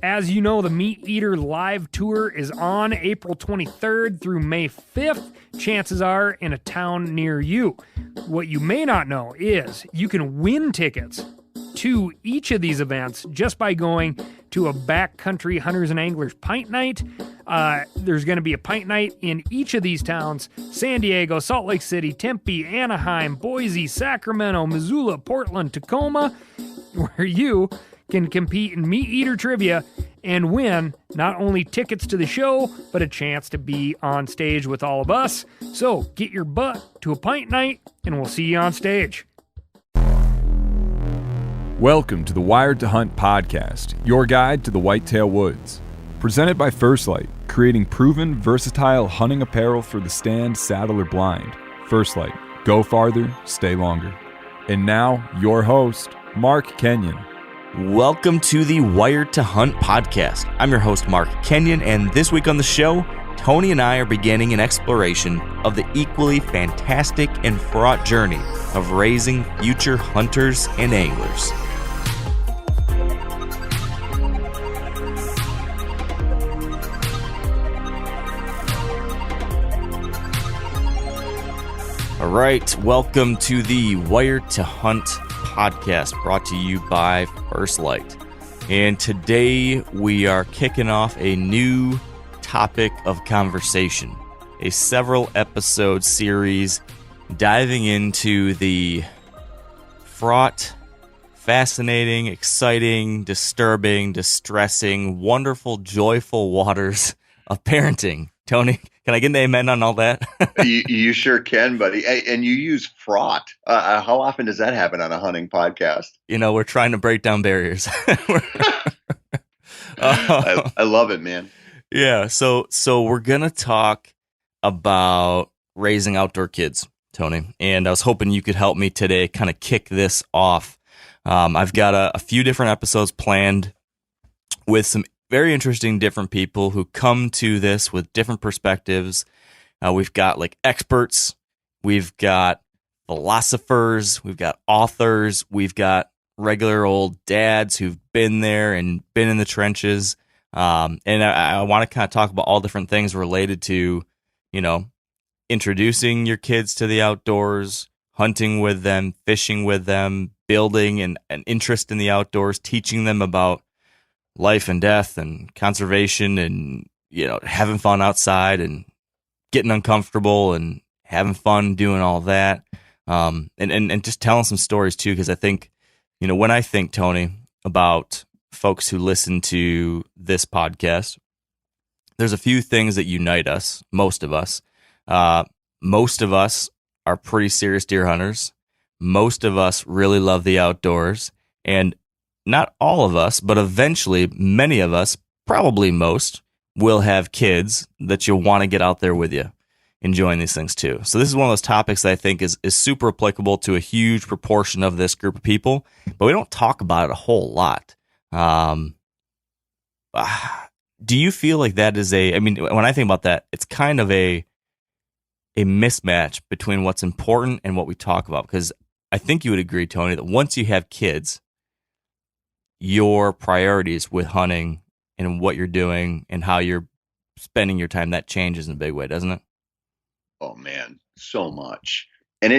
As you know, the Meat Eater Live Tour is on April 23rd through May 5th. Chances are in a town near you. What you may not know is you can win tickets to each of these events just by going to a backcountry hunters and anglers pint night. There's going to be a pint night in each of these towns: San Diego, Salt Lake City, Tempe, Anaheim, Boise, Sacramento, Missoula, Portland, Tacoma, where you can compete in Meat Eater trivia and win not only tickets to the show, but a chance to be on stage with all of us. So get your butt to a pint night, and we'll see you on stage. Welcome to the Wired to Hunt podcast, your guide to the whitetail woods. Presented by First Light, creating proven, versatile hunting apparel for the stand, saddle, or blind. First Light, go farther, stay longer. And now, your host, Mark Kenyon. Welcome to the Wired to Hunt podcast. I'm your host, Mark Kenyon, and this week on the show, Tony and I are beginning an exploration of the equally fantastic and fraught journey of raising future hunters and anglers. All right, welcome to the Wired to Hunt podcast, brought to you by First Light. And today we are kicking off a new topic of conversation, a several episode series diving into the fraught, fascinating, exciting, disturbing, distressing, wonderful, joyful waters of parenting. Tony, can I get an amen on all that? You sure can, buddy. And you use fraught. How often does that happen on a hunting podcast? You know, we're trying to break down barriers. I love it, man. Yeah, so we're going to talk about raising outdoor kids, Tony. And I was hoping you could help me today kind of kick this off. I've got a few different episodes planned with some very interesting different people who come to this with different perspectives. We've got like experts, we've got philosophers, we've got authors, we've got regular old dads who've been there and been in the trenches. And I want to kind of talk about all different things related to, you know, introducing your kids to the outdoors, hunting with them, fishing with them, building an interest in the outdoors, teaching them about life and death and conservation and, you know, having fun outside and getting uncomfortable and having fun doing all that. And just telling some stories too, because I think, you know, when I think, Tony, about folks who listen to this podcast, there's a few things that unite us, most of us. Most of us are pretty serious deer hunters. Most of us really love the outdoors. And not all of us, but eventually many of us, probably most, will have kids that you'll want to get out there with you, enjoying these things too. So this is one of those topics that I think is super applicable to a huge proportion of this group of people, but we don't talk about it a whole lot. Do you feel like that is I mean, when I think about that, it's kind of a mismatch between what's important and what we talk about, because I think you would agree, Tony, that once you have kids, your priorities with hunting and what you're doing and how you're spending your time, that changes in a big way, doesn't it? Oh man, so much. And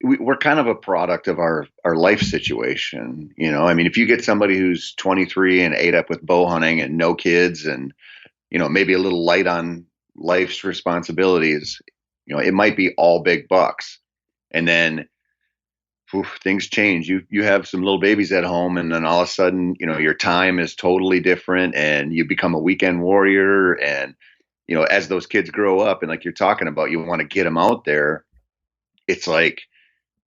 we're kind of a product of our life situation. You know, I mean, if you get somebody who's 23 and ate up with bow hunting and no kids and, you know, maybe a little light on life's responsibilities, you know, it might be all big bucks. And then things change. You have some little babies at home, and then all of a sudden, you know, your time is totally different, and you become a weekend warrior. And, you know, as those kids grow up, and like you're talking about, you want to get them out there. It's like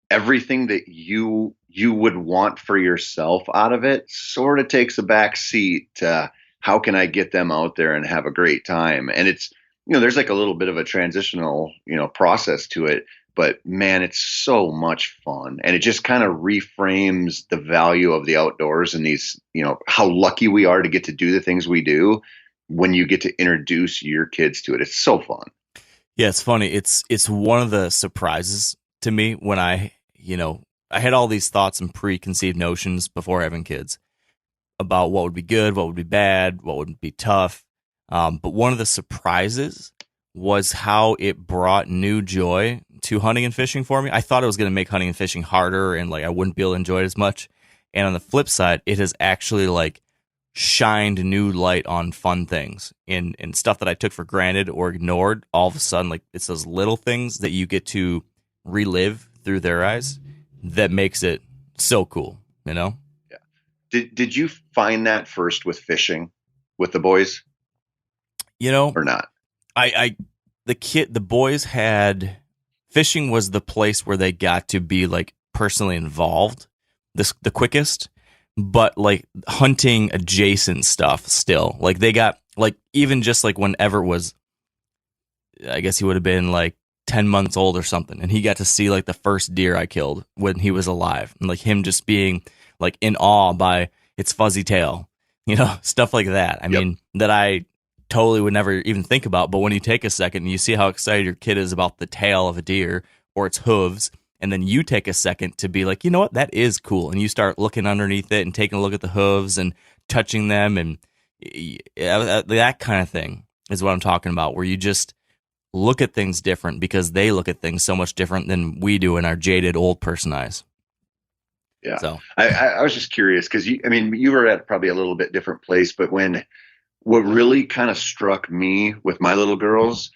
everything that you would want for yourself out of it sort of takes a back seat to how can I get them out there and have a great time. And it's, you know, there's like a little bit of a transitional, you know, process to it. But man, it's so much fun. And it just kind of reframes the value of the outdoors and these, you know, how lucky we are to get to do the things we do when you get to introduce your kids to it. It's so fun. Yeah, it's funny. It's one of the surprises to me when I had all these thoughts and preconceived notions before having kids. about what would be good, what would be bad, what would be tough. But one of the surprises was how it brought new joy to hunting and fishing for me. I thought it was going to make hunting and fishing harder and like I wouldn't be able to enjoy it as much. And on the flip side, it has actually like shined new light on fun things and stuff that I took for granted or ignored. All of a sudden, like it's those little things that you get to relive through their eyes that makes it so cool, you know? Yeah. Did you find that first with fishing with the boys? You know, or not? The boys had fishing was the place where they got to be like personally involved the quickest, but like hunting adjacent stuff still. Like they got like even just like whenever it was, I guess he would have been like 10 months old or something, and he got to see like the first deer I killed when he was alive, and like him just being like in awe by its fuzzy tail, you know, stuff like that. I mean, that I totally would never even think about. But when you take a second and you see how excited your kid is about the tail of a deer or its hooves, and then you take a second to be like, you know what, that is cool. And you start looking underneath it and taking a look at the hooves and touching them. And that kind of thing is what I'm talking about, where you just look at things different because they look at things so much different than we do in our jaded old person eyes. Yeah. So I was just curious because you were at probably a little bit different place, but what really kind of struck me with my little girls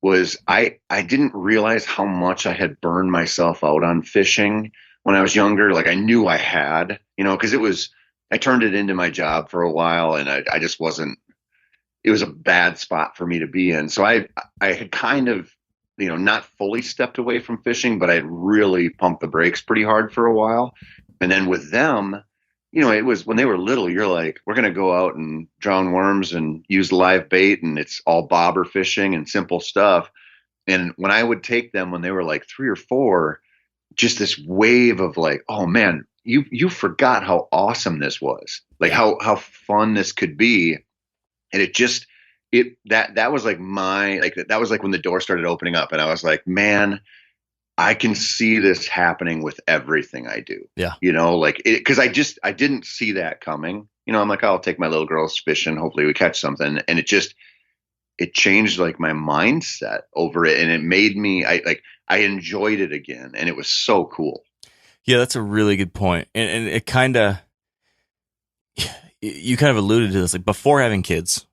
was I didn't realize how much I had burned myself out on fishing when I was younger. Like I knew I had, because I turned it into my job for a while, and I just wasn't. It was a bad spot for me to be in. So I had kind of, not fully stepped away from fishing, but I had really pumped the brakes pretty hard for a while. And then with them, it was when they were little, you're like, we're going to go out and drown worms and use live bait, and it's all bobber fishing and simple stuff. And when I would take them when they were like 3 or 4, just this wave of like, oh man, you forgot how awesome this was, like how fun this could be. And that was like that was like when the door started opening up, and I was like, man, I can see this happening with everything I do. Yeah. Because I didn't see that coming. I'm like, I'll take my little girls fishing. Hopefully we catch something. And it changed like my mindset over it. And it made me, I enjoyed it again. And it was so cool. Yeah, that's a really good point. And it kind of, you kind of alluded to this, like before having kids,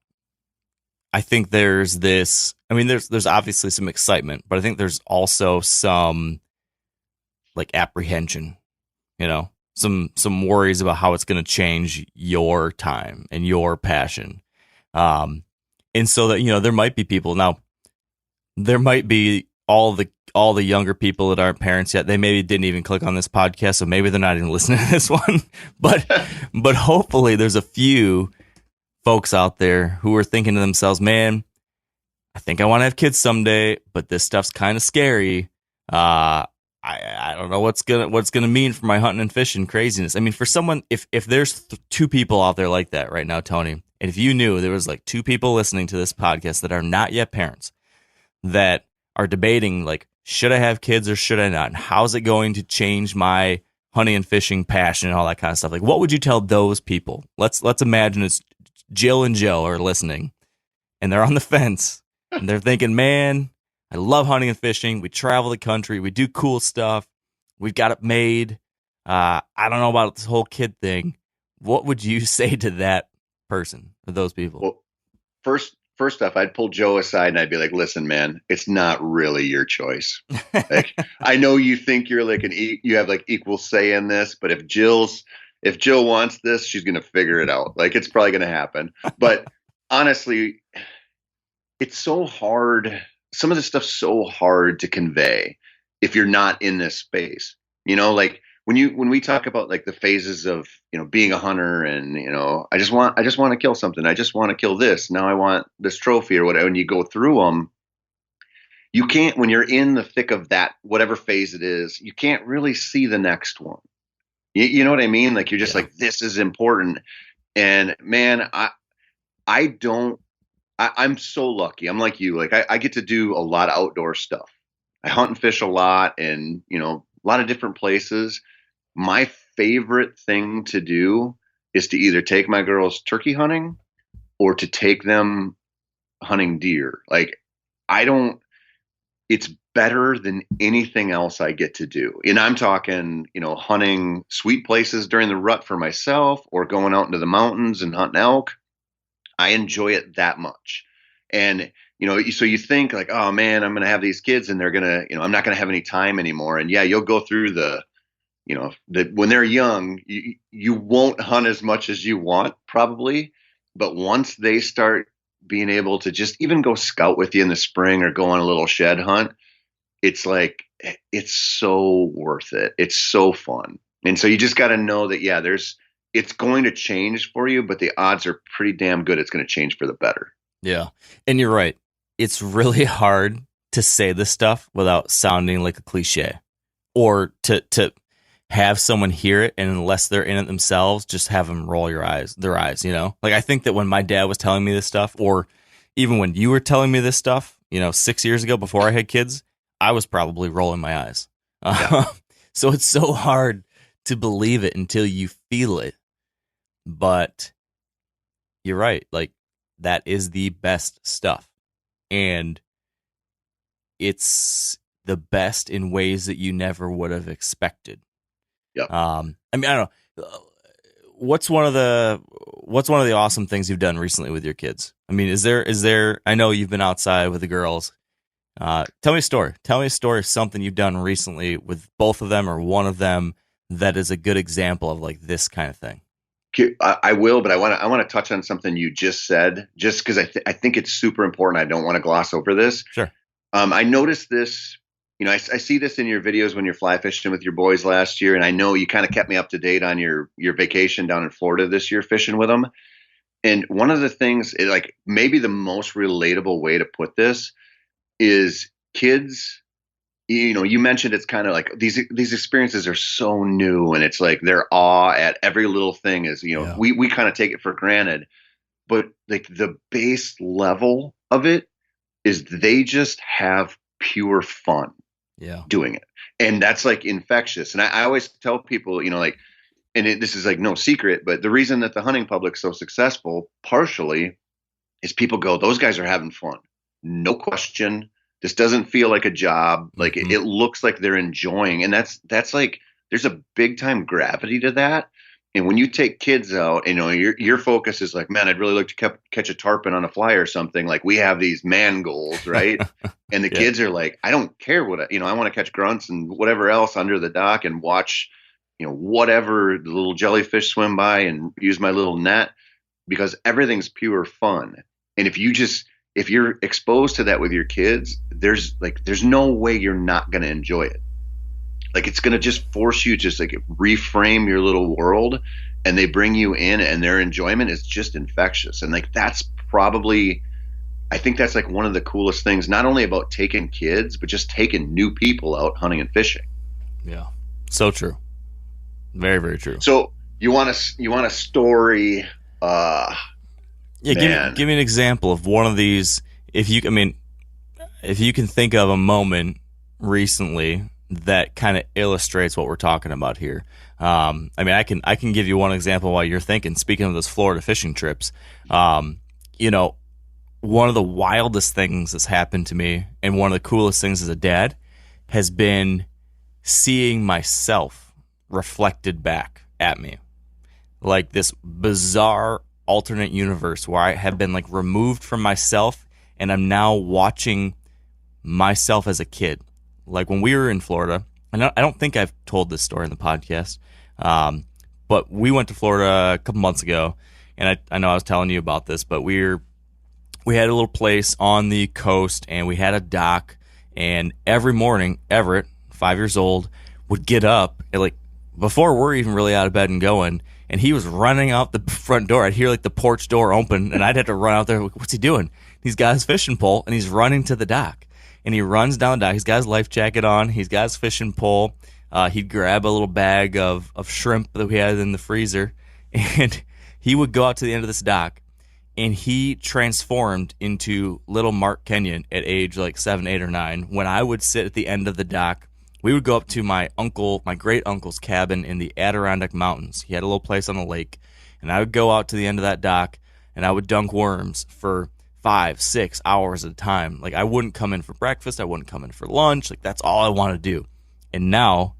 I think there's this, there's obviously some excitement, but I think there's also some like apprehension, some worries about how it's going to change your time and your passion. And so that, there might be people now, there might be all the younger people that aren't parents yet. They maybe didn't even click on this podcast, so maybe they're not even listening to this one, but hopefully there's a few folks out there who are thinking to themselves, man, I think I want to have kids someday, but this stuff's kind of scary. I don't know what's gonna mean for my hunting and fishing craziness. For someone, if there's 2 people out there like that right now, Tony, and if you knew there was like 2 people listening to this podcast that are not yet parents, that are debating like, should I have kids or should I not? And how's it going to change my hunting and fishing passion and all that kind of stuff? Like, what would you tell those people? Let's imagine it's Jill and Joe are listening, and they're on the fence, and they're thinking, man, I love hunting and fishing. We travel the country. We do cool stuff. We've got it made. I don't know about this whole kid thing. What would you say to that person, or those people? Well, first off, I'd pull Joe aside and I'd be like, listen, man, it's not really your choice. Like, I know you think you're like you have like equal say in this, but if Jill wants this, she's going to figure it out. Like, it's probably going to happen. But honestly, it's so hard. Some of this stuff's so hard to convey if you're not in this space. Like when we talk about like the phases of, being a hunter and, I just want to kill something. I just want to kill this. Now I want this trophy or whatever. And you go through them, you can't, when you're in the thick of that, whatever phase it is, you can't really see the next one. You know what I mean? Like, you're just like, this is important. And man, I'm so lucky. I'm like you. Like, I get to do a lot of outdoor stuff. I hunt and fish a lot, and, a lot of different places. My favorite thing to do is to either take my girls turkey hunting or to take them hunting deer. Like, I don't, it's better than anything else I get to do. And I'm talking, hunting sweet places during the rut for myself or going out into the mountains and hunting elk. I enjoy it that much. And, so you think like, oh man, I'm going to have these kids and they're going to, I'm not going to have any time anymore. And yeah, you'll go through when they're young, you won't hunt as much as you want probably. But once they start being able to just even go scout with you in the spring or go on a little shed hunt, it's like, it's so worth it. It's so fun. And so you just got to know that, yeah, it's going to change for you, but the odds are pretty damn good it's going to change for the better. Yeah. And you're right. It's really hard to say this stuff without sounding like a cliche, or to have someone hear it, and unless they're in it themselves, just have them roll their eyes, Like, I think that when my dad was telling me this stuff, or even when you were telling me this stuff, 6 years ago before I had kids, I was probably rolling my eyes. Yeah. So it's so hard to believe it until you feel it. But you're right. Like, that is the best stuff. And it's the best in ways that you never would have expected. Yeah. I don't know. What's one of the awesome things you've done recently with your kids? I mean, is there, I know you've been outside with the girls. Tell me a story. Tell me a story of something you've done recently with both of them or one of them that is a good example of like this kind of thing. I will, but I want to touch on something you just said, just because I think it's super important. I don't want to gloss over this. Sure. I noticed this. I see this in your videos when you're fly fishing with your boys last year, and I know you kind of kept me up to date on your vacation down in Florida this year fishing with them. And one of the things, like maybe the most relatable way to put this is kids. You mentioned it's kind of like these experiences are so new, and it's like their awe at every little thing is, Yeah. we kind of take it for granted, but like the base level of it is they just have pure fun doing it. And that's like infectious. And I always tell people, this is like no secret, but the reason that the hunting public's so successful partially is people go, those guys are having fun. No question. This doesn't feel like a job. Like it looks like they're enjoying. And that's like, there's a big time gravity to that. And when you take kids out, your focus is like, man, I'd really like to catch a tarpon on a fly or something. Like we have these man goals, right? And the kids are like, I don't care what, I want to catch grunts and whatever else under the dock and watch, whatever the little jellyfish swim by and use my little net, because everything's pure fun. And if you're exposed to that with your kids, there's no way you're not going to enjoy it. Like it's going to just force you just like reframe your little world, and they bring you in, and their enjoyment is just infectious. And like, that's probably, I think that's like one of the coolest things, not only about taking kids, but just taking new people out hunting and fishing. Yeah. So true. Very, very true. So you want a story, yeah, give me an example of one of these. If you can think of a moment recently that kind of illustrates what we're talking about here. I can give you one example while you're thinking. Speaking of those Florida fishing trips, one of the wildest things that's happened to me, and one of the coolest things as a dad, has been seeing myself reflected back at me, like this bizarre alternate universe where I have been like removed from myself, and I'm now watching myself as a kid. Like when we were in Florida, and I don't think I've told this story in the podcast, but we went to Florida a couple months ago, and I know I was telling you about this, but we had a little place on the coast, and we had a dock, and every morning, Everett, 5 years old, would get up, and like before we're even really out of bed and going, and he was running out the front door. I'd hear like the porch door open, and I'd have to run out there. What's he doing? He's got his fishing pole, and he's running to the dock. And he runs down the dock. He's got his life jacket on. He's got his fishing pole. He'd grab a little bag of shrimp that we had in the freezer, and he would go out to the end of this dock, and he transformed into little Mark Kenyon at age like 7, 8, or 9. When I would sit at the end of the dock, we would go up to my great uncle's cabin in the Adirondack Mountains. He had a little place on the lake, And I would go out to the end of that dock and I would dunk worms for 5-6 hours at a time. Like, I wouldn't come in for breakfast. I wouldn't come in for lunch. Like, that's all I want to do. And now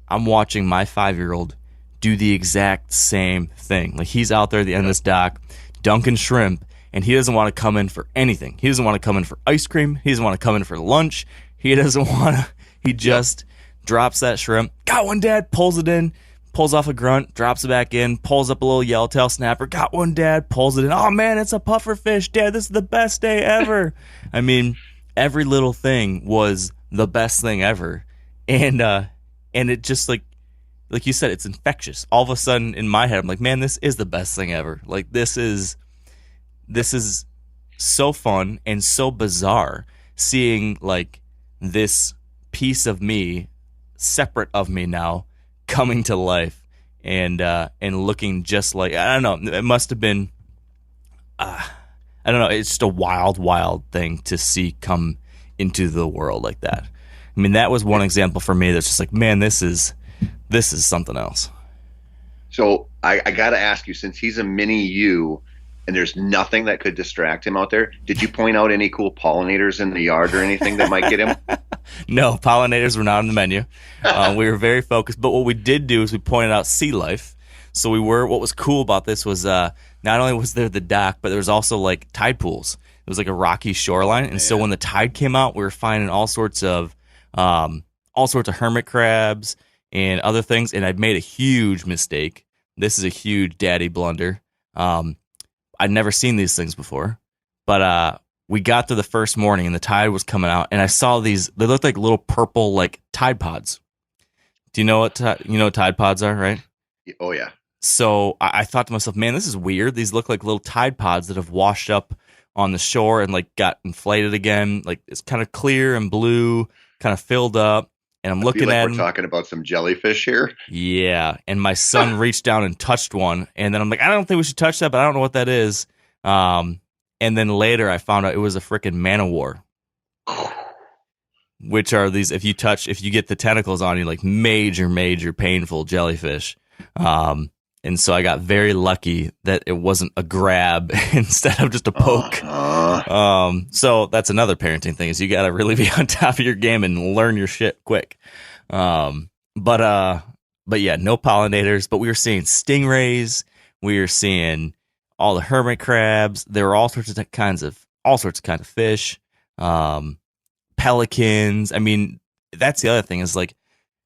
I'm watching my 5-year-old do the exact same thing. Like, he's out there at the end of this dock dunking shrimp, and he doesn't want to come in for anything. He doesn't want to come in for ice cream. He doesn't want to come in for lunch. He doesn't want to. He just drops that shrimp. Got one, Dad. Pulls it in. Pulls off a grunt. Drops it back in. Pulls up a little yellowtail snapper. Got one, Dad. Pulls it in. Oh, man, it's a puffer fish. Dad, this is the best day ever. I mean, every little thing was the best thing ever. And it just, like you said, it's infectious. All of a sudden, in my head, I'm like, man, this is the best thing ever. Like, this is so fun and so bizarre, seeing, like, this piece of me, separate of me now, coming to life and looking just like, I don't know, it must have been, I don't know, it's just a wild, wild thing to see come into the world like that. I mean, that was one example for me that's just like, man, this is something else. So I got to ask you, since he's a mini you and there's nothing that could distract him out there, did you point out any cool pollinators in the yard or anything that might get him? No, pollinators were not on the menu. We were very focused. But what we did do is we pointed out sea life. So what was cool about this was not only was there the dock, but there was also like tide pools. It was like a rocky shoreline. And so when the tide came out, we were finding all sorts of hermit crabs and other things. And I'd made a huge mistake. This is a huge daddy blunder. I'd never seen these things before, but we got to the first morning and the tide was coming out, and I saw these. They looked like little purple, like Tide Pods. Do you know what Tide Pods are, right? Oh yeah. So I thought to myself, man, this is weird. These look like little Tide Pods that have washed up on the shore and like got inflated again. Like, it's kind of clear and blue, kind of filled up. And I'm looking at we're talking about some jellyfish here. Yeah. And my son reached down and touched one. And then I'm like, I don't think we should touch that, but I don't know what that is. And then later I found out it was a freaking man-o-war, which are these, if you get the tentacles on you, like major, major painful jellyfish. And so I got very lucky that it wasn't a grab instead of just a poke. So that's another parenting thing, is you got to really be on top of your game and learn your shit quick. But yeah, no pollinators, but we were seeing stingrays. We were seeing all the hermit crabs. There were all sorts of kinds of fish, pelicans. I mean, that's the other thing, is like,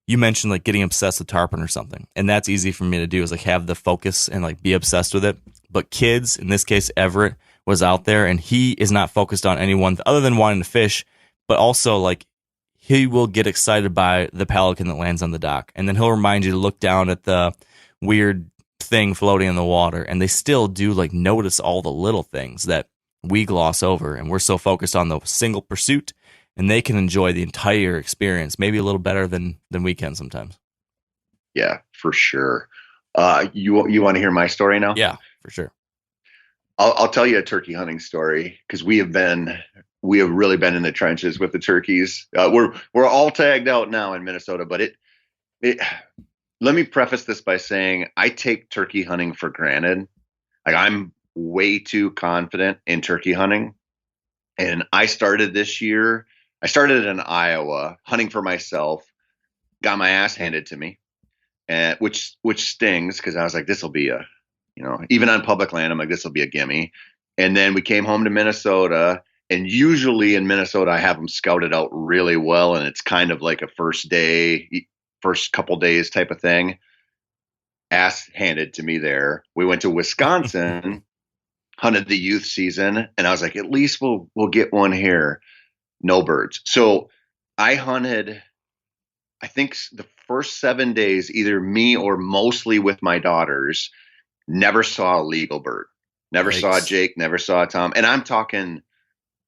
you mentioned like getting obsessed with tarpon or something, and that's easy for me to do, is like have the focus and like be obsessed with it. But kids, in this case, Everett was out there, and he is not focused on anyone other than wanting to fish, but also like he will get excited by the pelican that lands on the dock, and then he'll remind you to look down at the weird thing floating in the water, and they still do like notice all the little things that we gloss over, and we're so focused on the single pursuit. And they can enjoy the entire experience, maybe a little better than we can sometimes. Yeah, for sure. You want to hear my story now? Yeah, for sure. I'll tell you a turkey hunting story, because we have really been in the trenches with the turkeys. We're all tagged out now in Minnesota, but let me preface this by saying I take turkey hunting for granted. Like, I'm way too confident in turkey hunting, and I started this year. I started in Iowa hunting for myself, got my ass handed to me, and which stings, because I was like, this will be even on public land, I'm like, this will be a gimme. And then we came home to Minnesota, and usually in Minnesota, I have them scouted out really well, and it's kind of like a first couple days type of thing. Ass handed to me there. We went to Wisconsin, hunted the youth season, and I was like, at least we'll get one here. No birds. So I hunted, I think the first 7 days, either me or mostly with my daughters, never saw a legal bird. Never saw Jake, never saw Tom. And I'm talking,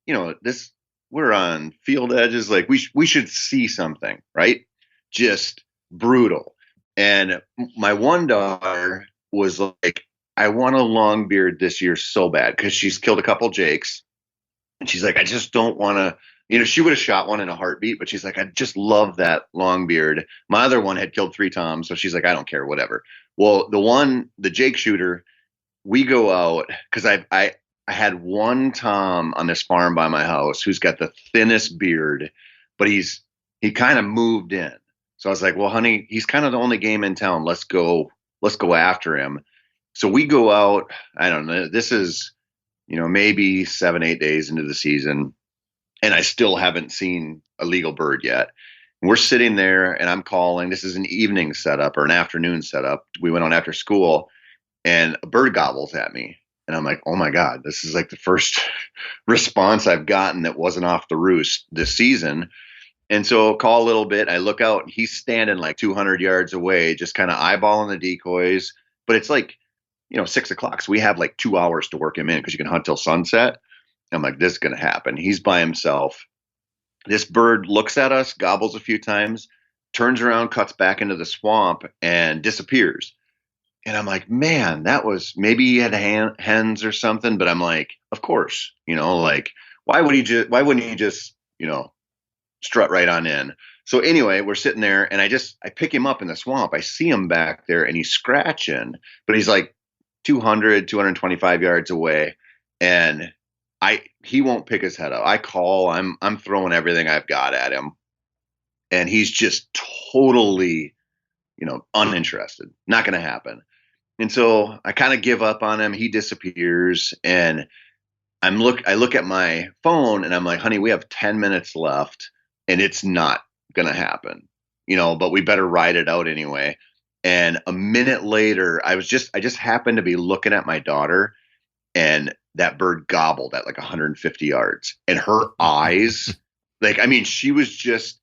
we're on field edges. Like, we should see something, right? Just brutal. And my one daughter was like, I want a long beard this year so bad, because she's killed a couple Jakes. And she's like, I just don't want to. She would have shot one in a heartbeat, but she's like, I just love that long beard. My other one had killed 3 toms, so she's like, I don't care, whatever. Well, the Jake shooter, we go out because I had one Tom on this farm by my house who's got the thinnest beard, but he kind of moved in. So I was like, well, honey, he's kind of the only game in town. Let's go after him. So we go out. I don't know. This is, maybe 7, 8 days into the season, and I still haven't seen a legal bird yet. We're sitting there and I'm calling. This is an evening setup or an afternoon setup. We went on after school and a bird gobbles at me. And I'm like, oh my God, this is like the first response I've gotten that wasn't off the roost this season. And so call a little bit. I look out and he's standing like 200 yards away, just kind of eyeballing the decoys. But it's like, 6:00. So we have like 2 hours to work him in because you can hunt till sunset. I'm like, this is going to happen. He's by himself. This bird looks at us, gobbles a few times, turns around, cuts back into the swamp and disappears. And I'm like, man, that was, maybe he had hens or something. But I'm like, of course, like, why wouldn't he just, strut right on in? So anyway, we're sitting there and I pick him up in the swamp. I see him back there and he's scratching, but he's like 225 yards away. And he won't pick his head up. I call, I'm throwing everything I've got at him. And he's just totally, uninterested. Not going to happen. And so I kind of give up on him. He disappears and I look at my phone and I'm like, honey, we have 10 minutes left and it's not going to happen, but we better ride it out anyway. And a minute later, I just happened to be looking at my daughter and that bird gobbled at like 150 yards and her eyes, she was just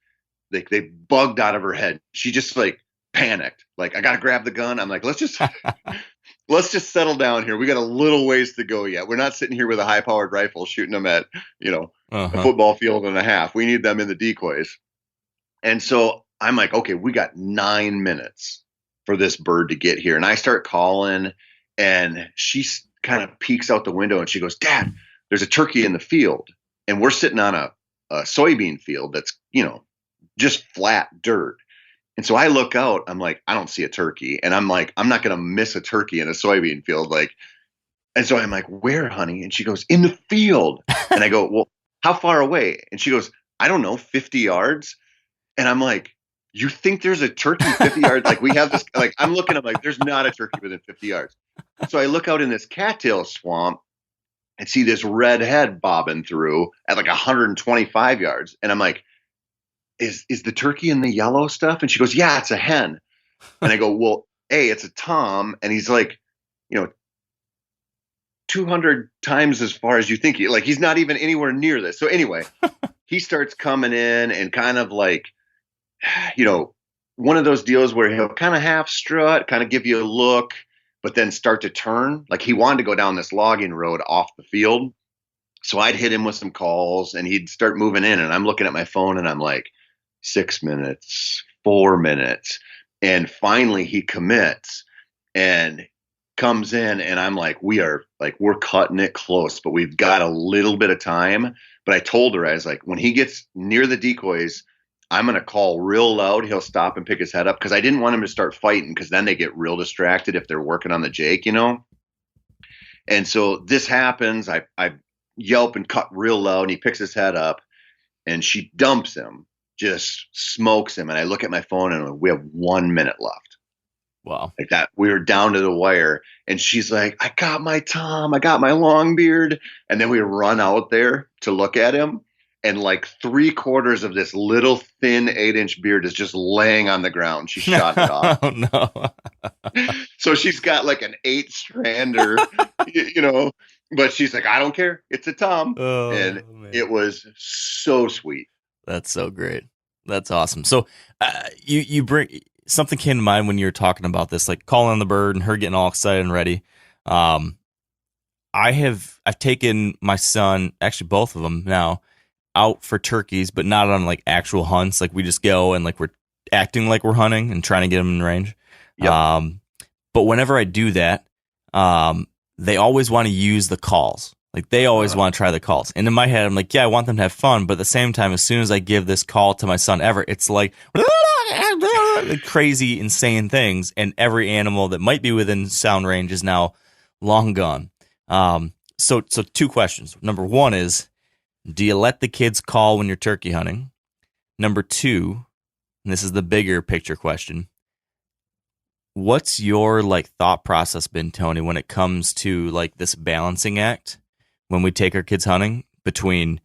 like, they bugged out of her head. She just like panicked. Like, I got to grab the gun. I'm like, let's just settle down here. We got a little ways to go yet. We're not sitting here with a high powered rifle shooting them at, a football field and a half. We need them in the decoys. And so I'm like, okay, we got 9 minutes for this bird to get here. And I start calling and she's kind of peeks out the window and she goes, Dad, there's a turkey in the field. And we're sitting on a soybean field that's, just flat dirt. And so I look out, I'm like, I don't see a turkey. And I'm like, I'm not going to miss a turkey in a soybean field. And so I'm like, where, honey? And she goes, in the field. And I go, well, how far away? And she goes, I don't know, 50 yards. And I'm like, you think there's a turkey 50 yards? Like we have this, like, I'm looking, I'm like, there's not a turkey within 50 yards. So I look out in this cattail swamp and see this red head bobbing through at like 125 yards. And I'm like, is the turkey in the yellow stuff? And she goes, yeah, it's a hen. And I go, well, it's a Tom. And he's like, 200 times as far as you think. He's not even anywhere near this. So anyway, he starts coming in and kind of like, one of those deals where he'll kind of half strut, kind of give you a look, but then start to turn. Like he wanted to go down this logging road off the field. So I'd hit him with some calls and he'd start moving in. And I'm looking at my phone and I'm like, 6 minutes, 4 minutes. And finally he commits and comes in and I'm like, we're cutting it close, but we've got a little bit of time. But I told her, I was like, when he gets near the decoys, I'm going to call real loud. He'll stop and pick his head up because I didn't want him to start fighting because then they get real distracted if they're working on the Jake, And so this happens. I yelp and cut real loud and he picks his head up and she dumps him, just smokes him. And I look at my phone and we have 1 minute left. Wow. Like that. We were down to the wire and she's like, I got my Tom, I got my long beard. And then we run out there to look at him. And like 3/4 of this little thin 8-inch beard is just laying on the ground. She shot it off. Oh, no. So she's got like an 8-strander, but she's like, I don't care. It's a Tom. Oh, and man. It was so sweet. That's so great. That's awesome. So you bring something came to mind when you were talking about this, like calling the bird and her getting all excited and ready. I've taken my son, actually both of them now, out for turkeys, but not on like actual hunts. Like we just go and like we're acting like we're hunting and trying to get them in range. Yep. But whenever I do that, they always want to use the calls. Like they always want to try the calls. And in my head, I'm like, yeah, I want them to have fun. But at the same time, as soon as I give this call to my son Everett, it's like crazy, insane things. And every animal that might be within sound range is now long gone. So two questions. Number one is, do you let the kids call when you're turkey hunting? Number two, and this is the bigger picture question, what's your like thought process been, Tony, when it comes to like this balancing act when we take our kids hunting between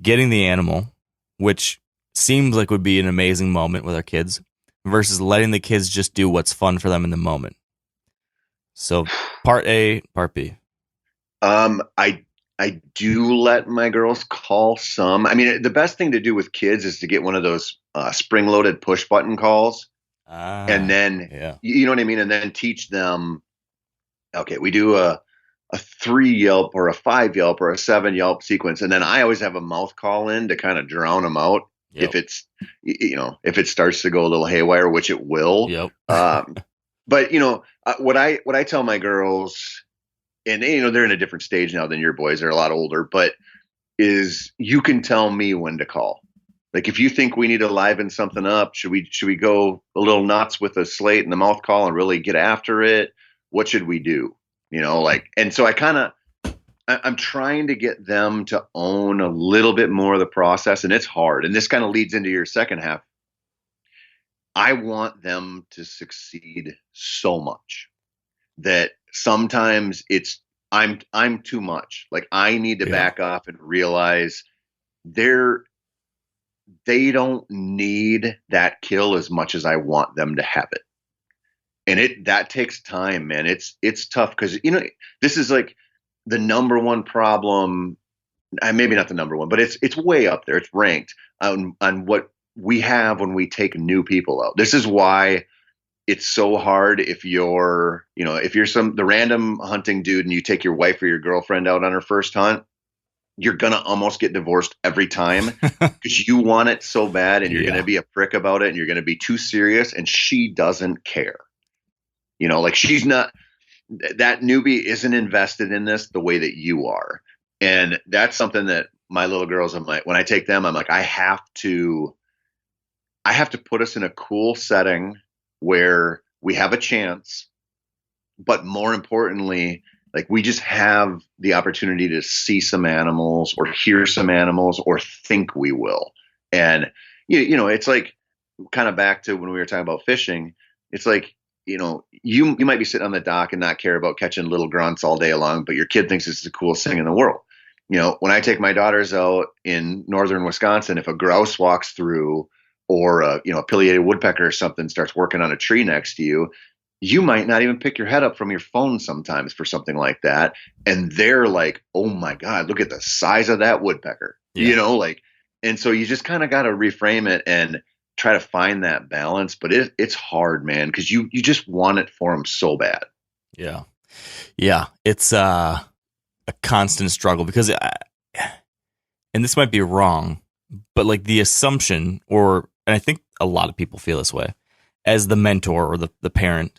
getting the animal, which seems like would be an amazing moment with our kids, versus letting the kids just do what's fun for them in the moment? So part A, part B. I do let my girls call some. I mean, the best thing to do with kids is to get one of those spring-loaded push-button calls, and then you know what I mean, and then teach them. Okay, we do a 3 yelp or a 5 yelp or a 7 yelp sequence, and then I always have a mouth call in to kind of drown them out if it's if it starts to go a little haywire, which it will. Yep. But what I tell my girls. And they're in a different stage now than your boys. They're a lot older, but is you can tell me when to call. Like if you think we need to liven something up, should we go a little nuts with a slate and the mouth call and really get after it? What should we do? And so I'm trying to get them to own a little bit more of the process, and it's hard. And this kind of leads into your second half. I want them to succeed so much that sometimes I'm too much. Like I need to back off and realize they don't need that kill as much as I want them to have it. And that takes time, man. It's tough because this is like the number one problem. Maybe not the number one, but it's way up there. It's ranked on what we have when we take new people out. This is why it's so hard if you're the random hunting dude and you take your wife or your girlfriend out on her first hunt, you're going to almost get divorced every time because you want it so bad and you're going to be a prick about it and you're going to be too serious and she doesn't care. She's not, that newbie isn't invested in this the way that you are. And that's something that my little girls, when I take them, I'm like, I have to put us in a cool setting where we have a chance, but more importantly, like we just have the opportunity to see some animals or hear some animals or think we will. And, it's like kind of back to when we were talking about fishing. It's like, you might be sitting on the dock and not care about catching little grunts all day long, but your kid thinks it's the coolest thing in the world. When I take my daughters out in northern Wisconsin, if a grouse walks through or a pileated woodpecker or something starts working on a tree next to you, you might not even pick your head up from your phone sometimes for something like that. And they're like, oh my God, look at the size of that woodpecker, and so you just kind of got to reframe it and try to find that balance. But it's hard, man, because you just want it for them so bad. Yeah. Yeah. It's a constant struggle because, and this might be wrong, but like the assumption and I think a lot of people feel this way, as the mentor or the parent,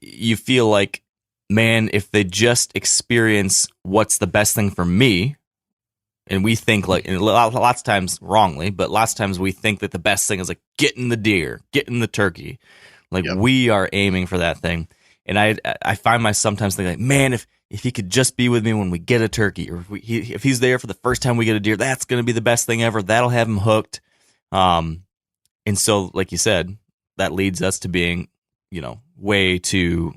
you feel like, man, if they just experience what's the best thing for me, and we think like, and lots of times wrongly, but lots of times we think that the best thing is like getting the deer, getting the turkey. Like we are aiming for that thing. And I find myself sometimes thinking like, man, if he could just be with me when we get a turkey, or if he's there for the first time we get a deer, that's going to be the best thing ever. That'll have him hooked. And so, like you said, that leads us to being, way too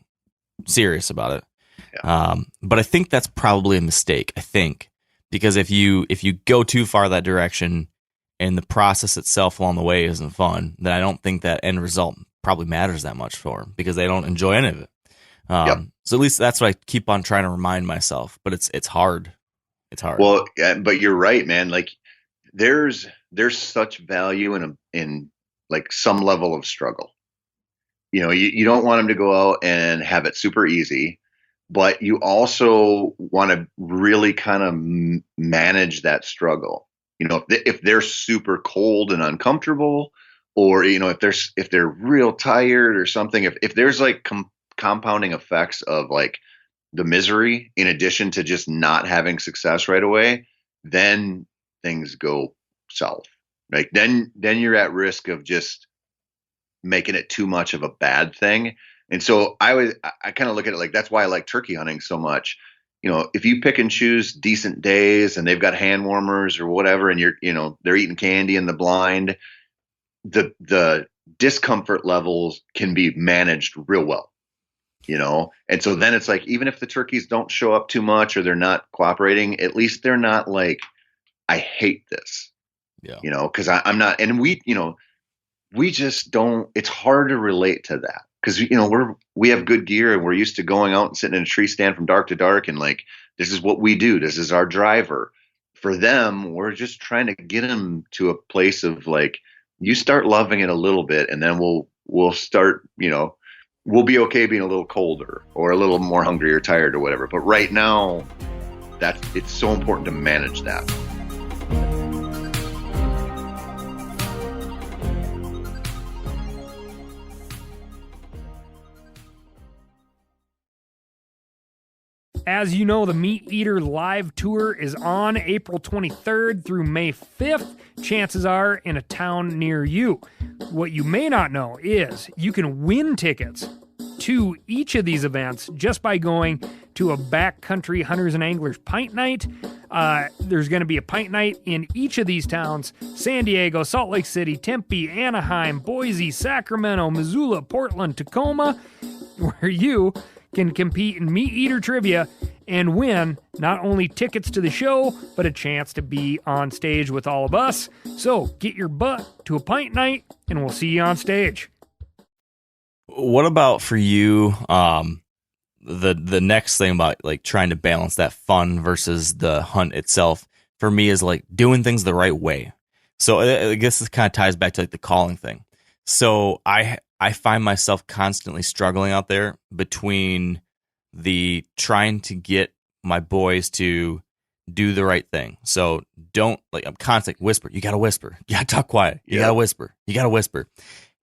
serious about it. Yeah. But I think that's probably a mistake. I think because if you go too far that direction and the process itself along the way isn't fun, then I don't think that end result probably matters that much for them because they don't enjoy any of it. So at least that's what I keep on trying to remind myself. But it's hard. It's hard. Well, but you're right, man. Like there's such value in like some level of struggle. You don't want them to go out and have it super easy, but you also want to really kind of manage that struggle. If they're super cold and uncomfortable, or if they're real tired or something, if there's like compounding effects of like the misery in addition to just not having success right away, then things go south. Like then you're at risk of just making it too much of a bad thing. And so I kind of look at it like that's why I like turkey hunting so much. If you pick and choose decent days and they've got hand warmers or whatever, and they're eating candy in the blind, the discomfort levels can be managed real well. And so then it's like, even if the turkeys don't show up too much or they're not cooperating, at least they're not like, I hate this, because I'm not, and we just don't, it's hard to relate to that because, we have good gear and we're used to going out and sitting in a tree stand from dark to dark. And like, this is what we do. This is our driver. For them, we're just trying to get them to a place of like, you start loving it a little bit and then we'll start, we'll be okay being a little colder or a little more hungry or tired or whatever. But right now, it's so important to manage that. As you know, the Meat Eater live tour is on April 23rd through May 5th. Chances are in a town near you. What you may not know is you can win tickets to each of these events just by going to a backcountry hunters and anglers pint night. There's going to be a pint night in each of these towns: San Diego, Salt Lake City, Tempe, Anaheim, Boise, Sacramento, Missoula, Portland, Tacoma, where you can compete in Meat Eater trivia and win not only tickets to the show, but a chance to be on stage with all of us. So get your butt to a pint night and we'll see you on stage. What about for you, the next thing about like trying to balance that fun versus the hunt itself for me is like doing things the right way. So I guess this kind of ties back to like the calling thing. So I find myself constantly struggling out there between the trying to get my boys to do the right thing. So I'm constantly whisper. You got to whisper. You got to talk quiet. You got to whisper. You got to whisper.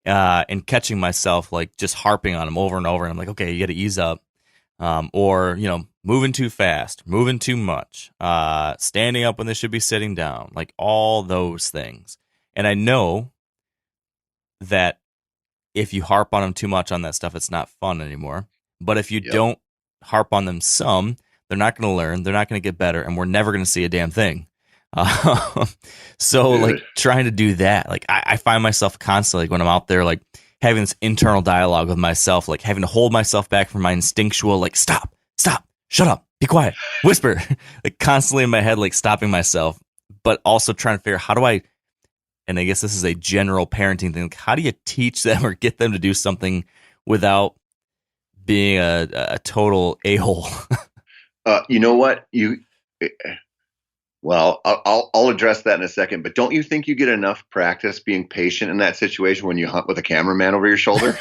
And catching myself like just harping on them over and over. And I'm like, okay, you got to ease up. Or, moving too fast, moving too much, standing up when they should be sitting down, like all those things. And I know that if you harp on them too much on that stuff, it's not fun anymore. But if you don't harp on them some, they're not going to learn. They're not going to get better. And we're never going to see a damn thing. So like trying to do that, like I find myself constantly like, when I'm out there, like having this internal dialogue with myself, like having to hold myself back from my instinctual, like, stop, shut up, be quiet, whisper, like constantly in my head, like stopping myself, but also trying to figure out how do I, and I guess this is a general parenting thing, like how do you teach them or get them to do something without being a total a-hole? You know what? Well, I'll address that in a second, but don't you think you get enough practice being patient in that situation when you hunt with a cameraman over your shoulder?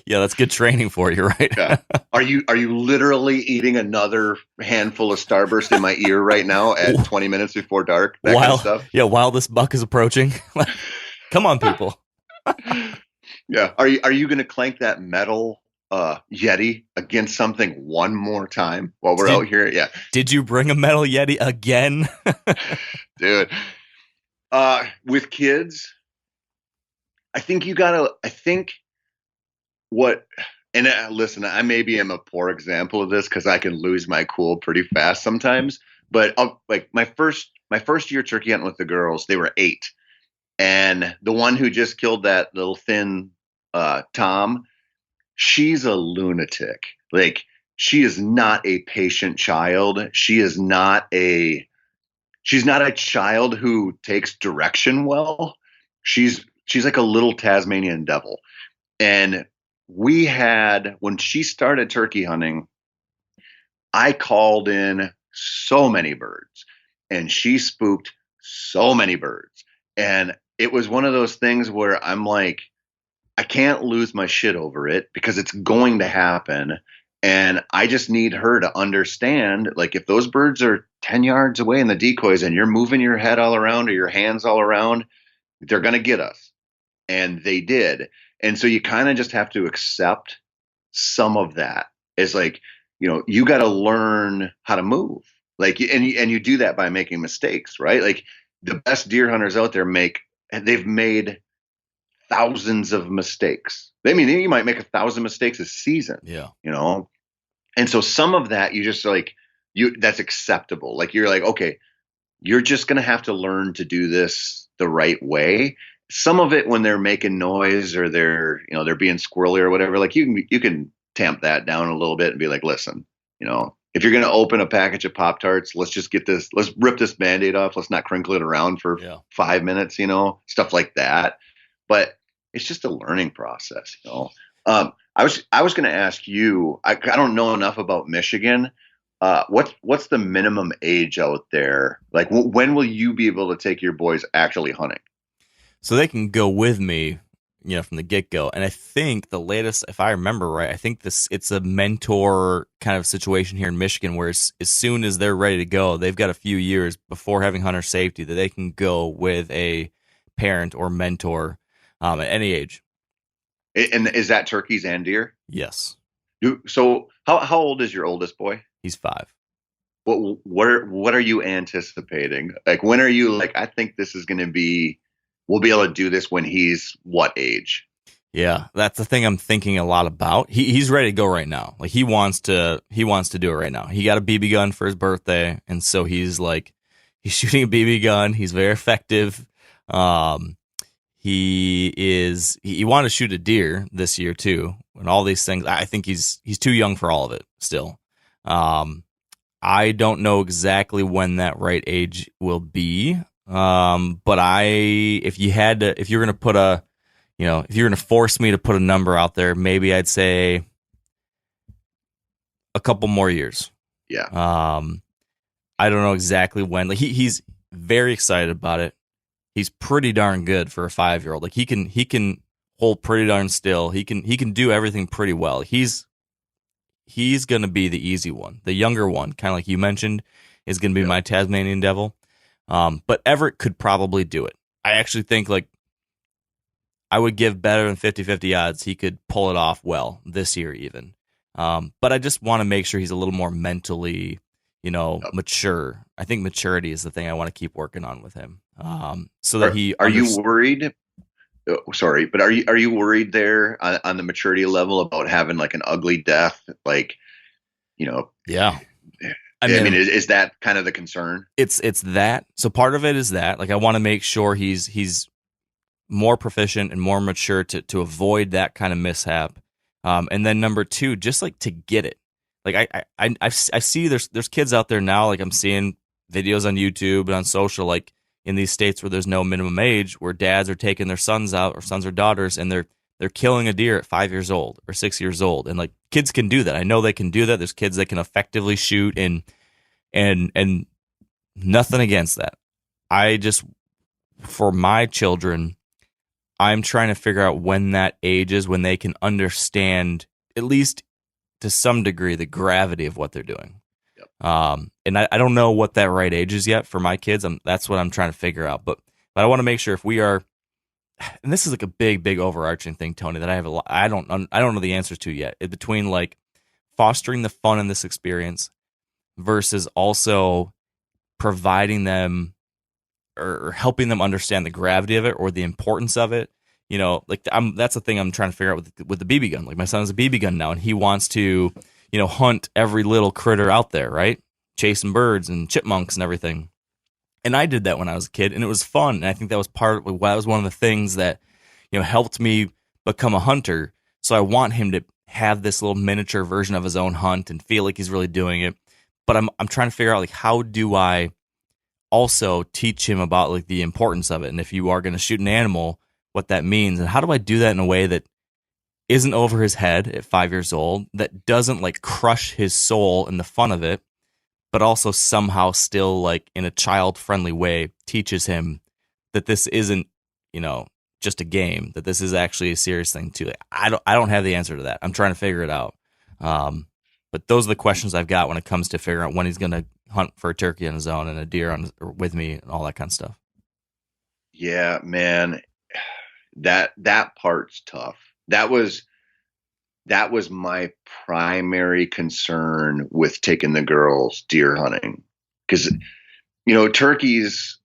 Yeah, that's good training for you, right? Yeah. Are you literally eating another handful of Starburst in my ear right now at 20 minutes before dark? That kind of stuff? Yeah, while this buck is approaching. Come on, people. Yeah. Are you going to clank that metal Yeti against something one more time while we're out here? Yeah. Did you bring a metal Yeti again? Dude. With kids, I think listen, I maybe am a poor example of this because I can lose my cool pretty fast sometimes, but like my first year turkey hunting with the girls, they were 8. And the one who just killed that little thin Tom, she's a lunatic. Like, she is not a patient child. She's not a child who takes direction well. She's like a little Tasmanian devil. And when she started turkey hunting, I called in so many birds and she spooked so many birds. And it was one of those things where I'm like, I can't lose my shit over it because it's going to happen. And I just need her to understand, like, if those birds are 10 yards away in the decoys and you're moving your head all around or your hands all around, they're going to get us. And they did. And so you kind of just have to accept some of that. It's like, you got to learn how to move. Like, and you do that by making mistakes, right? Like, the best deer hunters out there they've made thousands of mistakes. I mean, you might make 1,000 mistakes a season. Yeah. You know, and so some of that you just like that's acceptable. Like you're like, okay, you're just going to have to learn to do this the right way. Some of it when they're making noise or they're being squirrely or whatever, like you can tamp that down a little bit and be like, listen, if you're going to open a package of Pop-Tarts, let's rip this Band-Aid off. Let's not crinkle it around for 5 minutes, stuff like that. But it's just a learning process. I was going to ask you, I don't know enough about Michigan. What's the minimum age out there? Like, when will you be able to take your boys actually hunting? So they can go with me, from the get-go. And I think the latest, if I remember right, I think it's a mentor kind of situation here in Michigan where as soon as they're ready to go, they've got a few years before having hunter safety that they can go with a parent or mentor at any age. And is that turkeys and deer? Yes. So how old is your oldest boy? He's 5. What are you anticipating? Like, when are you like, I think this is going to be, we'll be able to do this when he's what age? Yeah, that's the thing I'm thinking a lot about. He's ready to go right now. Like he wants to do it right now. He got a BB gun for his birthday, and so he's shooting a BB gun. He's very effective. He wanted to shoot a deer this year too, and all these things. I think he's too young for all of it still. I don't know exactly when that right age will be. But if you're going to put if you're going to force me to put a number out there, maybe I'd say a couple more years. Yeah. I don't know exactly when. Like he's very excited about it. He's pretty darn good for a 5-year-old. Like he can hold pretty darn still. He can do everything pretty well. He's going to be the easy one. The younger one, kind of like you mentioned, is going to be my Tasmanian devil. But Everett could probably do it. I actually think I would give better than 50-50 odds he could pull it off well this year even. But I just want to make sure he's a little more mentally, mature. I think maturity is the thing I want to keep working on with him. So that are you worried? Sorry, but are you worried there on the maturity level about having like an ugly death? Like, yeah. I mean, is that kind of the concern? It's that. So part of it is that, like, I want to make sure he's more proficient and more mature to avoid that kind of mishap. And then number 2, just like to get it. Like I see there's kids out there now. Like I'm seeing videos on YouTube and on social, like in these states where there's no minimum age, where dads are taking their sons out or sons or daughters, and they're killing a deer at 5 years old or 6 years old. And like kids can do that. I know they can do that. There's kids that can effectively shoot and nothing against that. I just, for my children, I'm trying to figure out when that age is, when they can understand, at least to some degree, the gravity of what they're doing. Yep. And I don't know what that right age is yet for my kids. That's what I'm trying to figure out. But I want to make sure if we are, and this is like a big overarching thing, Tony, that I don't know the answers to yet. Between like fostering the fun in this experience versus also providing them or helping them understand the gravity of it or the importance of it. That's the thing I'm trying to figure out with the BB gun. Like my son has a BB gun now, and he wants to, hunt every little critter out there, right? Chasing birds and chipmunks and everything. And I did that when I was a kid, and it was fun. And I think that was one of the things that, helped me become a hunter. So I want him to have this little miniature version of his own hunt and feel like he's really doing it. But I'm trying to figure out, like, how do I also teach him about like the importance of it, and if you are going to shoot an animal, what that means, and how do I do that in a way that isn't over his head at 5 years old, that doesn't like crush his soul in the fun of it, but also somehow still like in a child-friendly way teaches him that this isn't, just a game, that this is actually a serious thing too. Like, I don't have the answer to that. I'm trying to figure it out. But those are the questions I've got when it comes to figuring out when he's going to hunt for a turkey on his own and a deer with me and all that kind of stuff. Yeah, man, that part's tough. That was my primary concern with taking the girls deer hunting, because turkeys,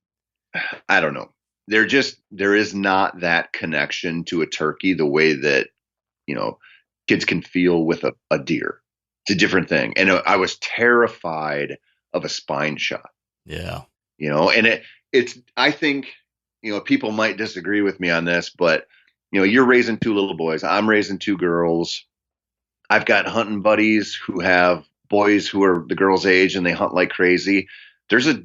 I don't know. there is not that connection to a turkey the way that, kids can feel with a deer. It's a different thing. And I was terrified of a spine shot. Yeah. And I think, people might disagree with me on this, but, you're raising two little boys. I'm raising two girls. I've got hunting buddies who have boys who are the girls' age and they hunt like crazy. There's a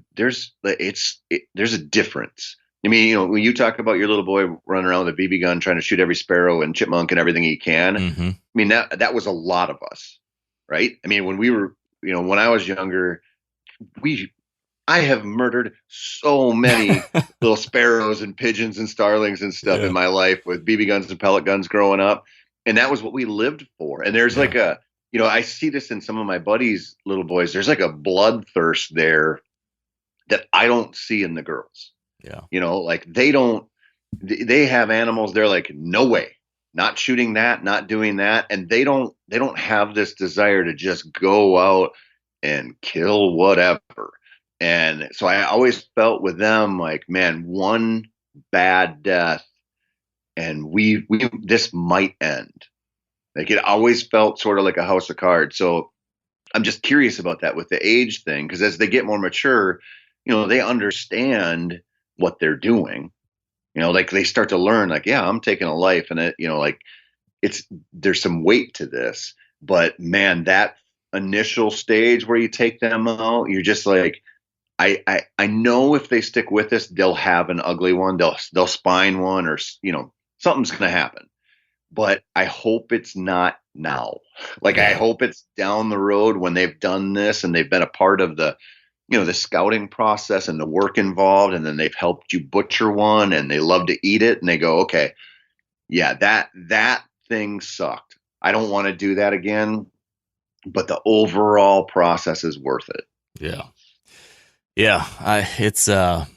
difference. I mean, when you talk about your little boy running around with a BB gun trying to shoot every sparrow and chipmunk and everything he can, Mm-hmm. I mean, that was a lot of us, right? I mean, when we were, when I was younger, I have murdered so many little sparrows and pigeons and starlings and stuff in my life with BB guns and pellet guns growing up. And that was what we lived for. And there's like I see this in some of my buddies' little boys. There's like a bloodthirst there that I don't see in the girls. Yeah. Like they have animals. They're like, no way, not shooting that, not doing that. And they don't have this desire to just go out and kill whatever. And so I always felt with them like, man, one bad death and we this might end. Like it always felt sort of like a house of cards. So I'm just curious about that with the age thing, because as they get more mature, they understand what they're doing. Like they start to learn, like, yeah, I'm taking a life, and it, like there's some weight to this. But man, that initial stage where you take them out, you're just like, I know if they stick with this, they'll have an ugly one. They'll spine one, or something's going to happen. But I hope it's not now. Like I hope it's down the road when they've done this and they've been a part of the the scouting process and the work involved, and then they've helped you butcher one and they love to eat it, and they go, okay, yeah, that thing sucked. I don't want to do that again, but the overall process is worth it. Yeah. Yeah. It's a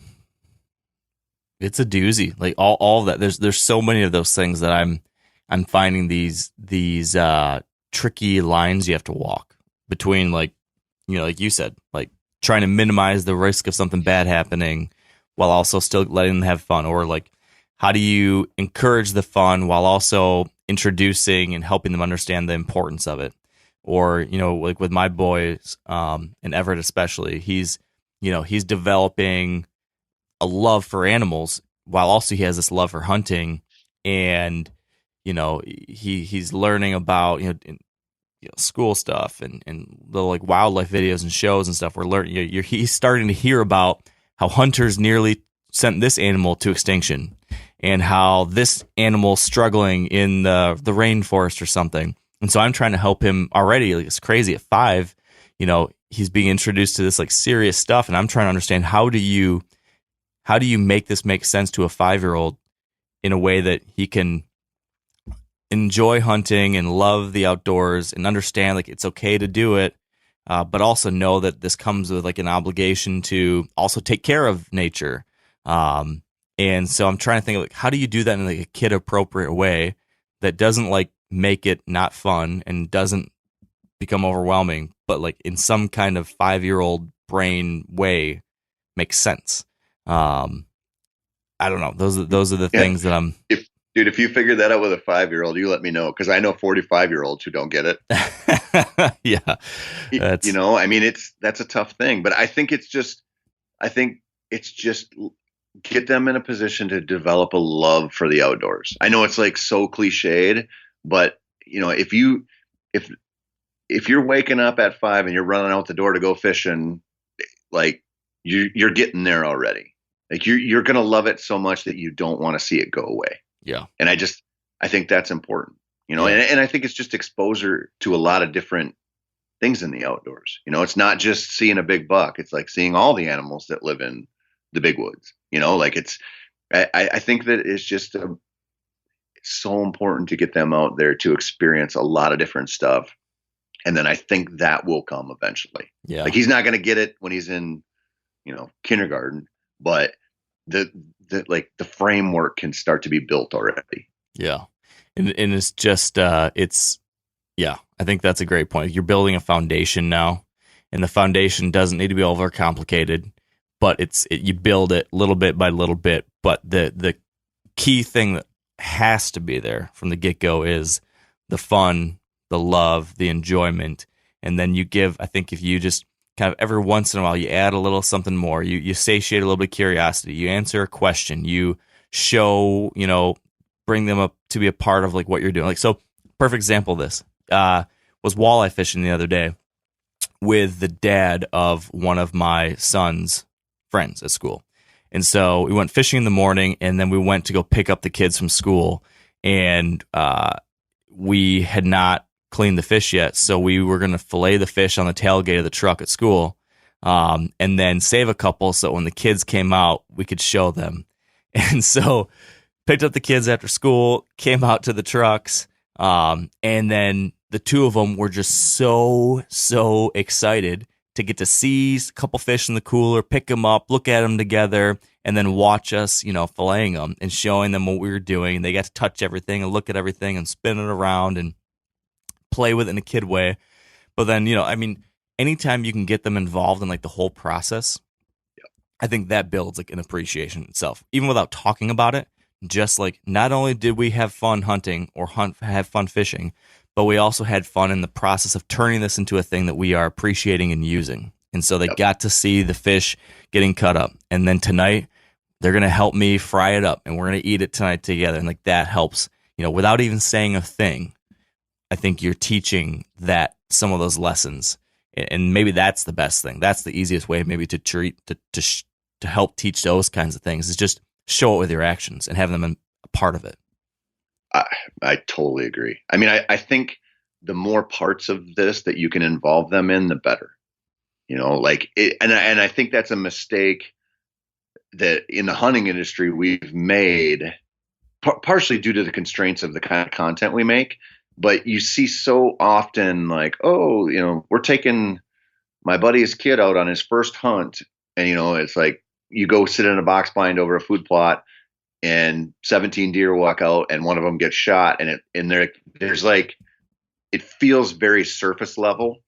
doozy. Like all of that. There's so many of those things that I'm finding these tricky lines you have to walk between, like, like you said, like trying to minimize the risk of something bad happening while also still letting them have fun, or like, how do you encourage the fun while also introducing and helping them understand the importance of it? Or, like with my boys, and Everett especially, he's developing a love for animals while also he has this love for hunting, and he's learning about school stuff and the like wildlife videos and shows and stuff. We're learning. He's starting to hear about how hunters nearly sent this animal to extinction, and how this animal's struggling in the rainforest or something. And so I'm trying to help him already. Like, it's crazy at 5. He's being introduced to this like serious stuff, and I'm trying to understand how do you make this make sense to a 5-year-old in a way that he can enjoy hunting and love the outdoors and understand like it's okay to do it, but also know that this comes with like an obligation to also take care of nature. And so I'm trying to think of like, how do you do that in like a kid appropriate way that doesn't like make it not fun and doesn't become overwhelming, but like in some kind of 5-year-old brain way makes sense. I don't know. Those are the things that I'm. If you figure that out with a 5-year-old, you let me know, because I know 45-year-olds who don't get it. Yeah, I mean, that's a tough thing, but I think it's just get them in a position to develop a love for the outdoors. I know it's like so cliched, but if you're waking up at 5 and you're running out the door to go fishing, like you're getting there already. Like you're going to love it so much that you don't want to see it go away. Yeah. And I think that's important, and I think it's just exposure to a lot of different things in the outdoors. It's not just seeing a big buck. It's like seeing all the animals that live in the big woods, like I think that it's just it's so important to get them out there to experience a lot of different stuff. And then I think that will come eventually. Yeah. Like he's not going to get it when he's in, kindergarten, but the framework can start to be built already. Yeah. And it's just, I think that's a great point. You're building a foundation now, and the foundation doesn't need to be overcomplicated, but you build it little bit by little bit. But the key thing that has to be there from the get-go is the fun, the love, the enjoyment. And then you give, I think if you just kind of every once in a while, you add a little something more, you satiate a little bit of curiosity, you answer a question, you show, bring them up to be a part of like what you're doing. Like, so perfect example of this was walleye fishing the other day with the dad of one of my son's friends at school. And so we went fishing in the morning, and then we went to go pick up the kids from school, and we had not cleaned the fish yet. So we were going to fillet the fish on the tailgate of the truck at school, and then save a couple so when the kids came out, we could show them. And so picked up the kids after school, came out to the trucks, and then the two of them were just so excited to get to see a couple fish in the cooler, pick them up, look at them together, and then watch us, filleting them and showing them what we were doing. And they got to touch everything and look at everything and spin it around and play with it in a kid way. But then, anytime you can get them involved in like the whole process, I think that builds like an appreciation itself, even without talking about it. Just like not only did we have fun hunting or have fun fishing, but we also had fun in the process of turning this into a thing that we are appreciating and using. And so they got to see the fish getting cut up. And then tonight, they're going to help me fry it up, and we're going to eat it tonight together. And like that helps, without even saying a thing. I think you're teaching that some of those lessons. And maybe that's the best thing. That's the easiest way maybe to help teach those kinds of things is just show it with your actions and have them a part of it. I totally agree. I mean, I think the more parts of this that you can involve them in, the better. And I think that's a mistake that in the hunting industry we've made, partially due to the constraints of the kind of content we make. But you see so often like, we're taking my buddy's kid out on his first hunt, and it's like you go sit in a box blind over a food plot, and 17 deer walk out, and one of them gets shot, and there's like, it feels very surface level,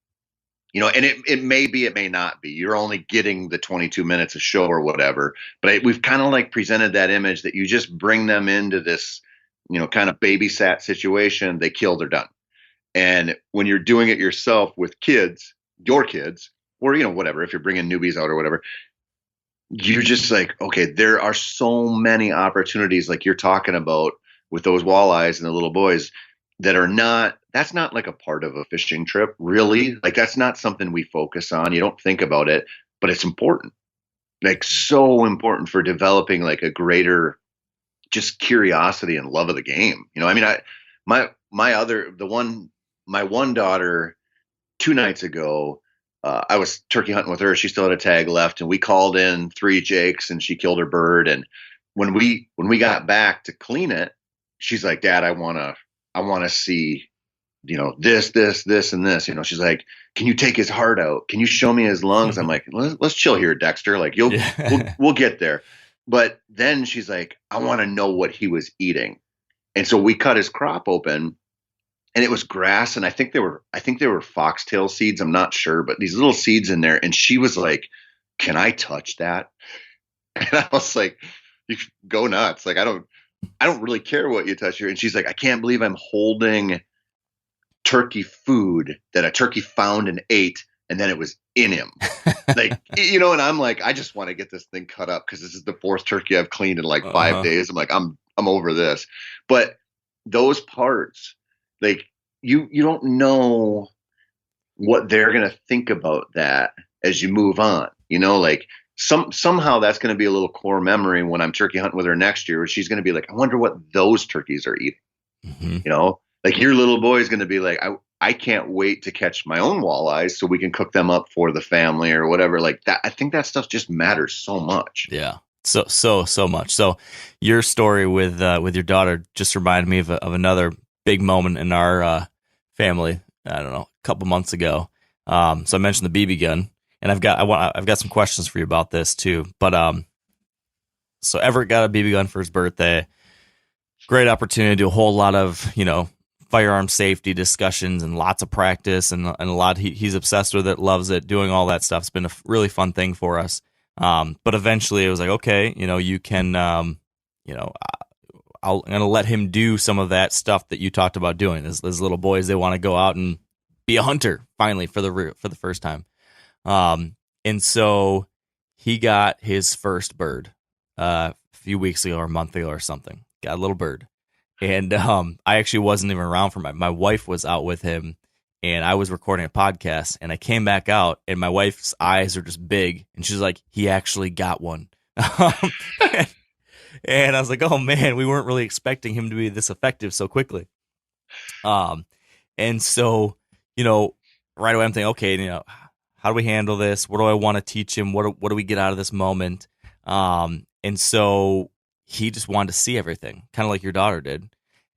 and it may be, it may not be. You're only getting the 22 minutes of show or whatever, but we've kind of like presented that image that you just bring them into this, kind of babysat situation. They kill, they're done. And when you're doing it yourself with kids, your kids, or whatever, if you're bringing newbies out or whatever, you're just like, okay, there are so many opportunities like you're talking about with those walleyes and the little boys that's not like a part of a fishing trip, really. Like that's not something we focus on. You don't think about it, but it's important. Like so important for developing like a greater just curiosity and love of the game. My one daughter 2 nights ago, I was turkey hunting with her. She still had a tag left, and we called in 3 jakes, and she killed her bird. And when we got back to clean it, she's like, "Dad, I want to see, this, and this." She's like, "Can you take his heart out? Can you show me his lungs?" I'm like, "Let's chill here, Dexter. Like we'll get there." But then she's like, "I want to know what he was eating." And so we cut his crop open, and it was grass, and I think they were foxtail seeds. I'm not sure, but these little seeds in there. And she was like, "Can I touch that?" And I was like, "You go nuts. Like, I don't really care what you touch here." And she's like, "I can't believe I'm holding turkey food that a turkey found and ate, and then it was in him." Like, and I'm like, I just want to get this thing cut up because this is the 4th turkey I've cleaned in like 5 days. I'm like, I'm over this. But those parts, like you don't know what they're going to think about that as you move on, like somehow that's going to be a little core memory when I'm turkey hunting with her next year, where she's going to be like, "I wonder what those turkeys are eating." Mm-hmm. Like your little boy is going to be like, I can't wait to catch my own walleyes so we can cook them up for the family or whatever. Like that. I think that stuff just matters so much. Yeah. So much. So your story with your daughter just reminded me of another big moment in our family. I don't know, a couple months ago. So I mentioned the BB gun, and I've got some questions for you about this too. But so Everett got a BB gun for his birthday. Great opportunity to do a whole lot of firearm safety discussions and lots of practice and a lot. He's obsessed with it, loves it, doing all that stuff. It's been a really fun thing for us. But eventually it was like, okay, you can, I'm going to let him do some of that stuff that you talked about doing. As little boys, they want to go out and be a hunter finally for the first time. And so he got his first bird a few weeks ago or a month ago or something. Got a little bird. And I actually wasn't even around for my wife was out with him, and I was recording a podcast, and I came back out, and my wife's eyes are just big, and she's like, he actually got one. And I was like, oh man, we weren't really expecting him to be this effective so quickly. And so, right away I'm thinking, okay, how do we handle this? What do I want to teach him? What do we get out of this moment? And so he just wanted to see everything, kind of like your daughter did.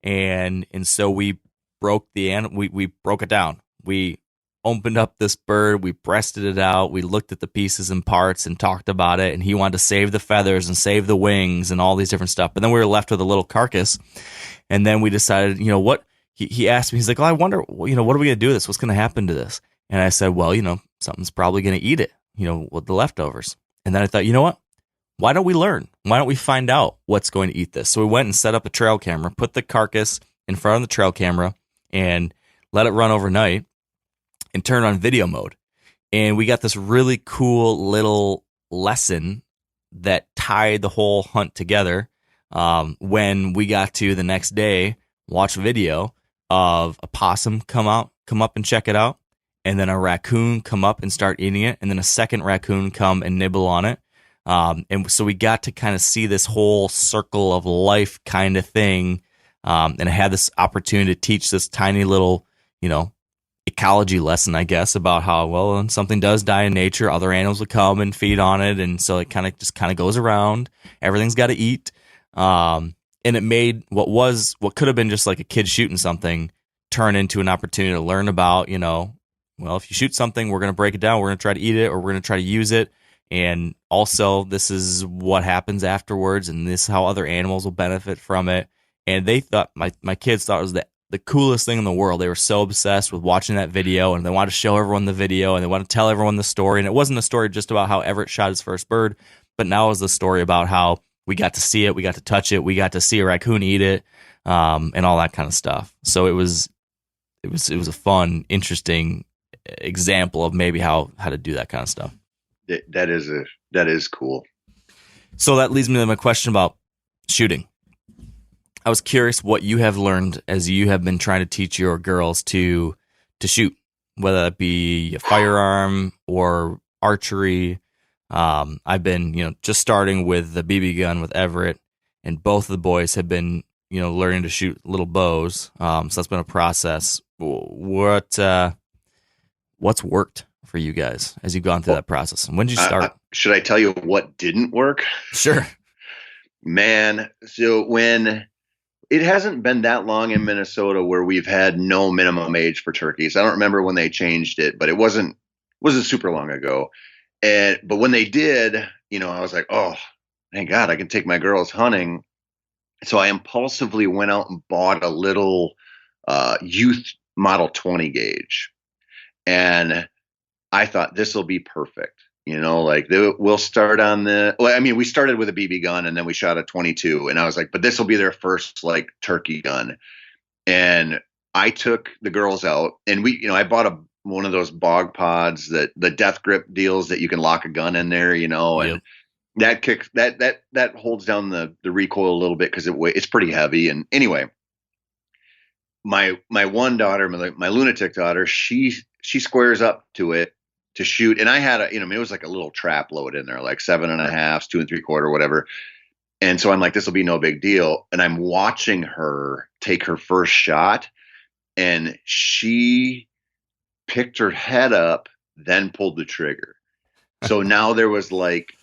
And so we broke we broke it down. We opened up this bird, we breasted it out, we looked at the pieces and parts and talked about it, and he wanted to save the feathers and save the wings and all these different stuff. But then we were left with a little carcass, and then we decided, what he asked me, he's like, oh, I wonder, what are we gonna do with this? What's gonna happen to this? And I said, well, something's probably gonna eat it, with the leftovers. And then I thought, you know what? Why don't we learn? Why don't we find out what's going to eat this? So we went and set up a trail camera, put the carcass in front of the trail camera, and let it run overnight, and turn on video mode. And we got this really cool little lesson that tied the whole hunt together. When we got to the next day, watch a video of a possum come up and check it out, and then a raccoon come up and start eating it, and then a second raccoon come and nibble on it. And so we got to kind of see this whole circle of life kind of thing. And I had this opportunity to teach this tiny little, ecology lesson, I guess, about how, well, when something does die in nature, other animals will come and feed on it. And so it kind of goes around. Everything's got to eat. And it made what could have been just like a kid shooting something turn into an opportunity to learn about, well, if you shoot something, we're going to break it down. We're going to try to eat it, or we're going to try to use it. And also, this is what happens afterwards, and this is how other animals will benefit from it. And they thought, my kids thought it was the coolest thing in the world. They were so obsessed with watching that video, and they wanted to show everyone the video, and they wanted to tell everyone the story. And it wasn't a story just about how Everett shot his first bird, but now it was the story about how we got to see it, we got to touch it, we got to see a raccoon eat it, and all that kind of stuff. So it was a fun, interesting example of maybe how to do that kind of stuff. That is cool. So that leads me to my question about shooting. I was curious what you have learned as you have been trying to teach your girls to shoot, whether that be a firearm or archery. I've been, just starting with the BB gun with Everett, and both of the boys have been, learning to shoot little bows. So that's been a process. What's worked for you guys as you've gone through that process? And when did you start? Should I tell you what didn't work? Sure. Man, so when it hasn't been that long in Minnesota where we've had no minimum age for turkeys. I don't remember when they changed it, but it wasn't super long ago. But when they did, I was like, oh, thank God I can take my girls hunting. So I impulsively went out and bought a little youth Model 20 gauge. And I thought this will be perfect. We'll start on we started with a BB gun, and then we shot a 22, and I was like, but this will be their first turkey gun. And I took the girls out, and I bought one of those bog pods, the death grip deals that you can lock a gun in there, and that kicks that holds down the recoil a little bit because it's pretty heavy. And anyway, my one daughter, my lunatic daughter, she squares up to it to shoot. And I had it was like a little trap load in there, like 7.5, 2 3/4, whatever. And so I'm like, this will be no big deal. And I'm watching her take her first shot, and she picked her head up, then pulled the trigger. So now there was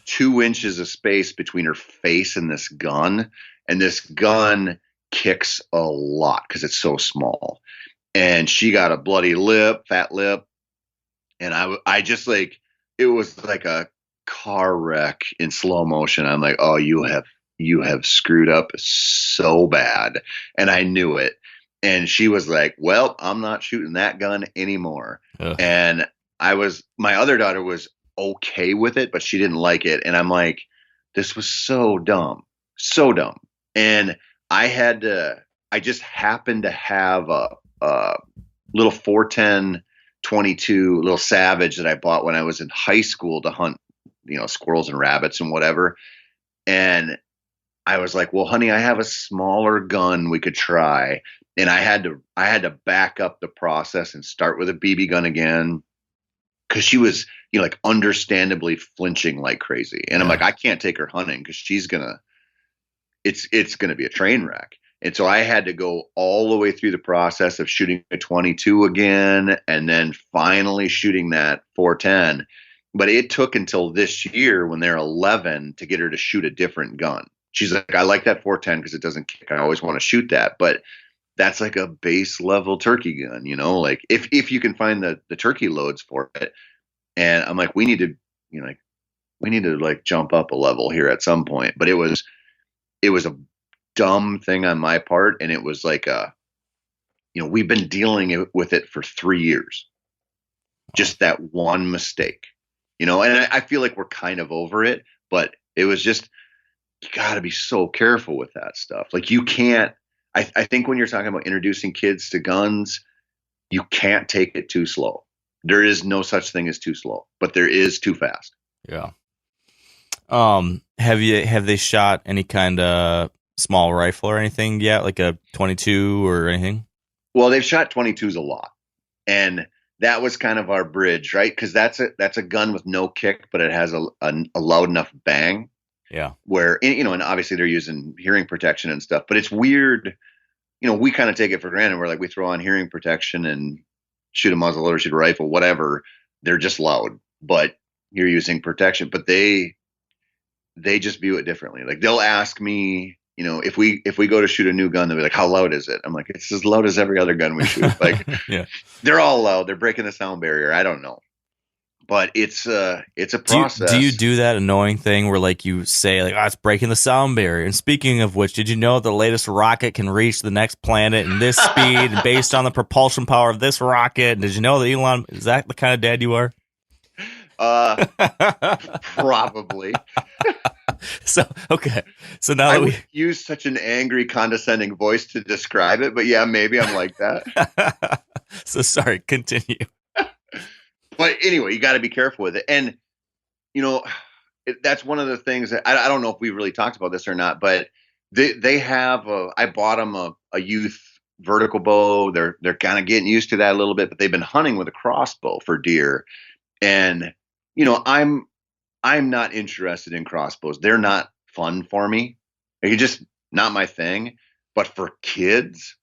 2 inches of space between her face and this gun. And this gun kicks a lot because it's so small. And she got a bloody lip, fat lip. And I just it was like a car wreck in slow motion. I'm like, oh, you have screwed up so bad. And I knew it. And she was like, well, I'm not shooting that gun anymore. And my other daughter was okay with it, but she didn't like it. And I'm like, this was so dumb, so dumb. And I just happened to have a little 410 22 little Savage that I bought when I was in high school to hunt, squirrels and rabbits and whatever. And I was like, well, honey, I have a smaller gun we could try. And I had to back up the process and start with a BB gun again. Cause she was, like understandably flinching like crazy. And I'm like, I can't take her hunting cause it's going to be a train wreck. And so I had to go all the way through the process of shooting a 22 again, and then finally shooting that 410. But it took until this year when they're 11 to get her to shoot a different gun. She's like, I like that 410 because it doesn't kick. I always want to shoot that. But that's like a base level turkey gun, like if you can find the turkey loads for it. And I'm like, we need to jump up a level here at some point. But it was a dumb thing on my part. And it was like, we've been dealing with it for 3 years. Just that one mistake, and I feel like we're kind of over it, but it was just, you got to be so careful with that stuff. Like you can't, I think when you're talking about introducing kids to guns, you can't take it too slow. There is no such thing as too slow, but there is too fast. Yeah. Have they shot any kind of small rifle or anything yet, like a 22 or anything? Well, they've shot 22s a lot, and that was kind of our bridge, right? Because that's a gun with no kick, but it has a loud enough bang. Yeah. Where and obviously they're using hearing protection and stuff, but it's weird. We kind of take it for granted. We're like, we throw on hearing protection and shoot a muzzleloader, shoot a rifle, whatever. They're just loud, but you're using protection. But they just view it differently. Like they'll ask me, if we go to shoot a new gun, they'll be like, how loud is it? I'm like, it's as loud as every other gun we shoot. Like, yeah. They're all loud. They're breaking the sound barrier. I don't know, but it's a process. Do you do that annoying thing where like you say like, oh, it's breaking the sound barrier? And speaking of which, did you know the latest rocket can reach the next planet in this speed and based on the propulsion power of this rocket? And did you know that Elon, is that the kind of dad you are? Probably. So now I would use such an angry, condescending voice to describe it, but yeah, maybe I'm like that. So sorry, continue. But anyway, you got to be careful with it, and that's one of the things that I don't know if we really talked about this or not, but they have. I bought them a youth vertical bow. They're kind of getting used to that a little bit, but they've been hunting with a crossbow for deer, and I'm not interested in crossbows. They're not fun for me. They're just not my thing. But for kids,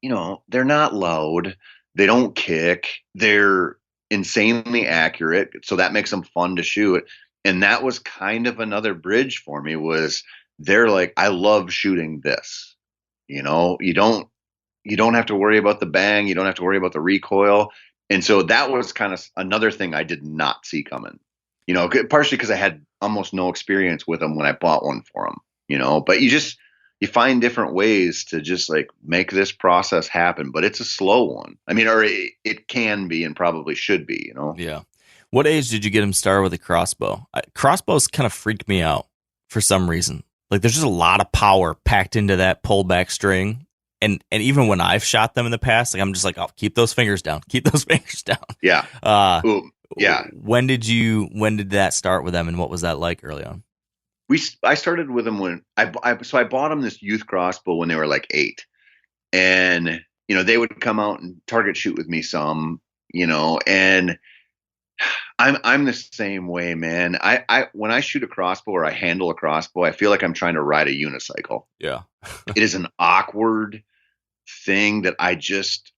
they're not loud. They don't kick. They're insanely accurate. So that makes them fun to shoot. And that was kind of another bridge for me was they're like, I love shooting this. You don't have to worry about the bang. You don't have to worry about the recoil. And so that was kind of another thing I did not see coming. Partially because I had almost no experience with them when I bought one for them, but you find different ways to just like make this process happen, but it's a slow one. I mean, or it can be and probably should be, Yeah. What age did you get him started with a crossbow? Crossbows kind of freak me out for some reason. Like there's just a lot of power packed into that pullback string. And even when I've shot them in the past, like I'm just like, oh, keep those fingers down. Keep those fingers down. Yeah. Yeah. When did that start with them, and what was that like early on? I started with them when I bought them this youth crossbow when they were like 8, and they would come out and target shoot with me some, and I'm the same way, man. I when I shoot a crossbow or I handle a crossbow, I feel like I'm trying to ride a unicycle. Yeah. It is an awkward thing that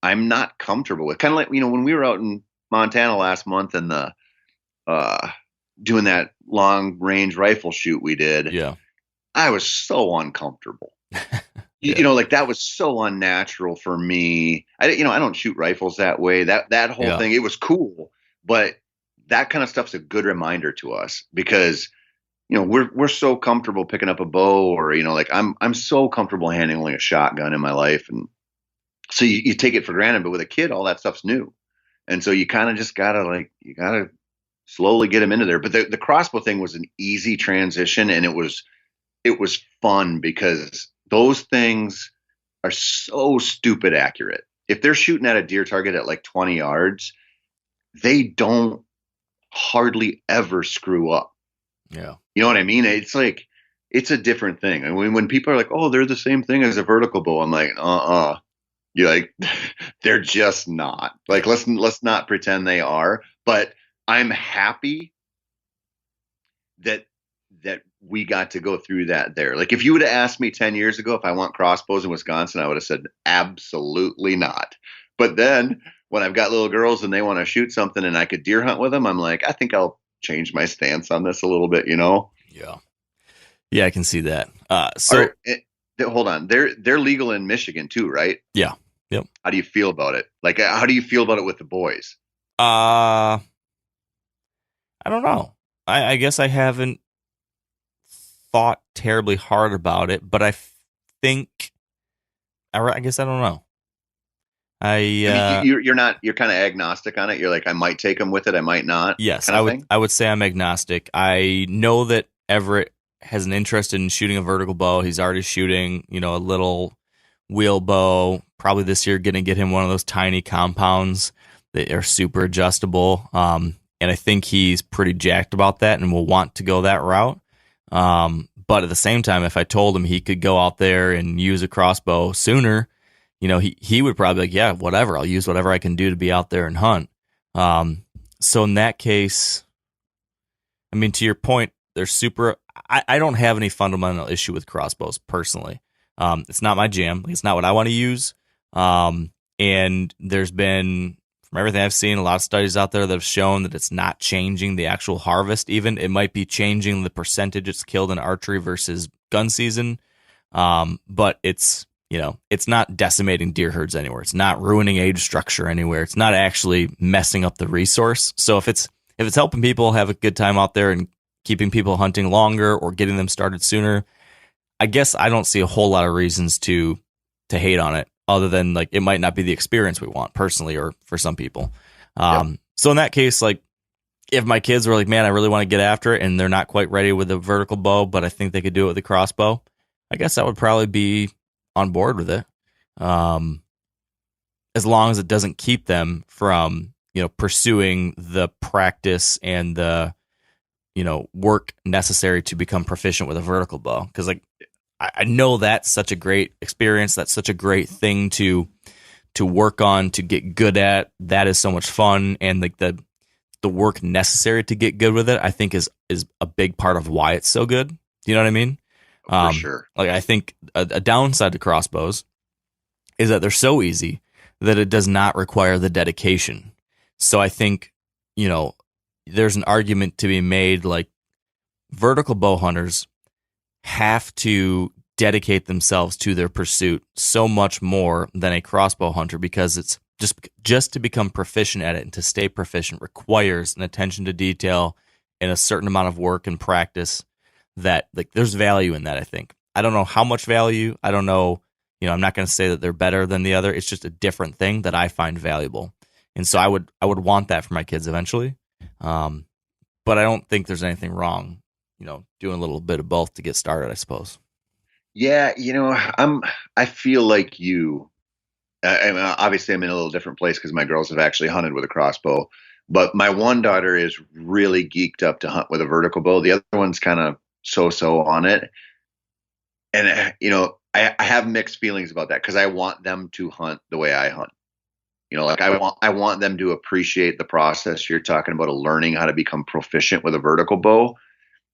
I'm not comfortable with. Kind of like when we were out in Montana last month and the doing that long range rifle shoot we did. Yeah. I was so uncomfortable. Yeah. Like that was so unnatural for me. I don't shoot rifles that way. That whole thing, it was cool, but that kind of stuff's a good reminder to us because we're so comfortable picking up a bow or like I'm so comfortable handling a shotgun in my life, and so you take it for granted. But with a kid, all that stuff's new. And so you kind of just gotta slowly get them into there. But the crossbow thing was an easy transition, and it was fun because those things are so stupid accurate. If they're shooting at a deer target at like 20 yards, they don't hardly ever screw up. Yeah. You know what I mean? It's like, it's a different thing. And when people are like, oh, they're the same thing as a vertical bow, I'm like, you're like, they're just not. Like, let's not pretend they are. But I'm happy that we got to go through that there. Like, if you would have asked me 10 years ago if I want crossbows in Wisconsin, I would have said absolutely not. But then when I've got little girls and they want to shoot something and I could deer hunt with them, I'm like, I think I'll change my stance on this a little bit, you know? Yeah. Yeah, I can see that. Hold on. They're legal in Michigan too, right? Yeah. Yep. How do you feel about it? Like, how do you feel about it with the boys? I don't know. I guess I haven't thought terribly hard about it, but I think I guess I don't know. You're kind of agnostic on it. You're like, I might take them with it, I might not. Yes, I would say I'm agnostic. I know that Everett has an interest in shooting a vertical bow. He's already shooting, a little wheel bow. Probably this year going to get him one of those tiny compounds that are super adjustable. And I think he's pretty jacked about that and will want to go that route. But at the same time, if I told him he could go out there and use a crossbow sooner, he would probably be like, yeah, whatever. I'll use whatever I can do to be out there and hunt. So in that case, I mean, to your point, they're super. I don't have any fundamental issue with crossbows personally. It's not my jam. It's not what I want to use. And there's been, from everything I've seen, a lot of studies out there that have shown that it's not changing the actual harvest. Even it might be changing the percentage it's killed in archery versus gun season. But it's not decimating deer herds anywhere. It's not ruining age structure anywhere. It's not actually messing up the resource. So if it's helping people have a good time out there and keeping people hunting longer or getting them started sooner, I guess I don't see a whole lot of reasons to hate on it, other than like it might not be the experience we want personally or for some people. So in that case, like if my kids were like, man, I really want to get after it and they're not quite ready with a vertical bow, but I think they could do it with a crossbow, I guess I would probably be on board with it. As long as it doesn't keep them from, pursuing the practice and the, work necessary to become proficient with a vertical bow. Cause like, I know that's such a great experience. That's such a great thing to work on, to get good at. That is so much fun. And like the work necessary to get good with it, I think is a big part of why it's so good. Do you know what I mean? For sure. Like I think a downside to crossbows is that they're so easy that it does not require the dedication. So I think, there's an argument to be made like vertical bow hunters have to dedicate themselves to their pursuit so much more than a crossbow hunter, because it's just to become proficient at it and to stay proficient requires an attention to detail and a certain amount of work and practice that like there's value in that. I think. I don't know how much value. I don't know, I'm not going to say that they're better than the other. It's just a different thing that I find valuable. And so I would want that for my kids eventually. But I don't think there's anything wrong, doing a little bit of both to get started, I suppose. Yeah. I feel like you, obviously I'm in a little different place because my girls have actually hunted with a crossbow, but my one daughter is really geeked up to hunt with a vertical bow. The other one's kind of so on it. And, I have mixed feelings about that because I want them to hunt the way I hunt. Like I want them to appreciate the process you're talking about of learning how to become proficient with a vertical bow.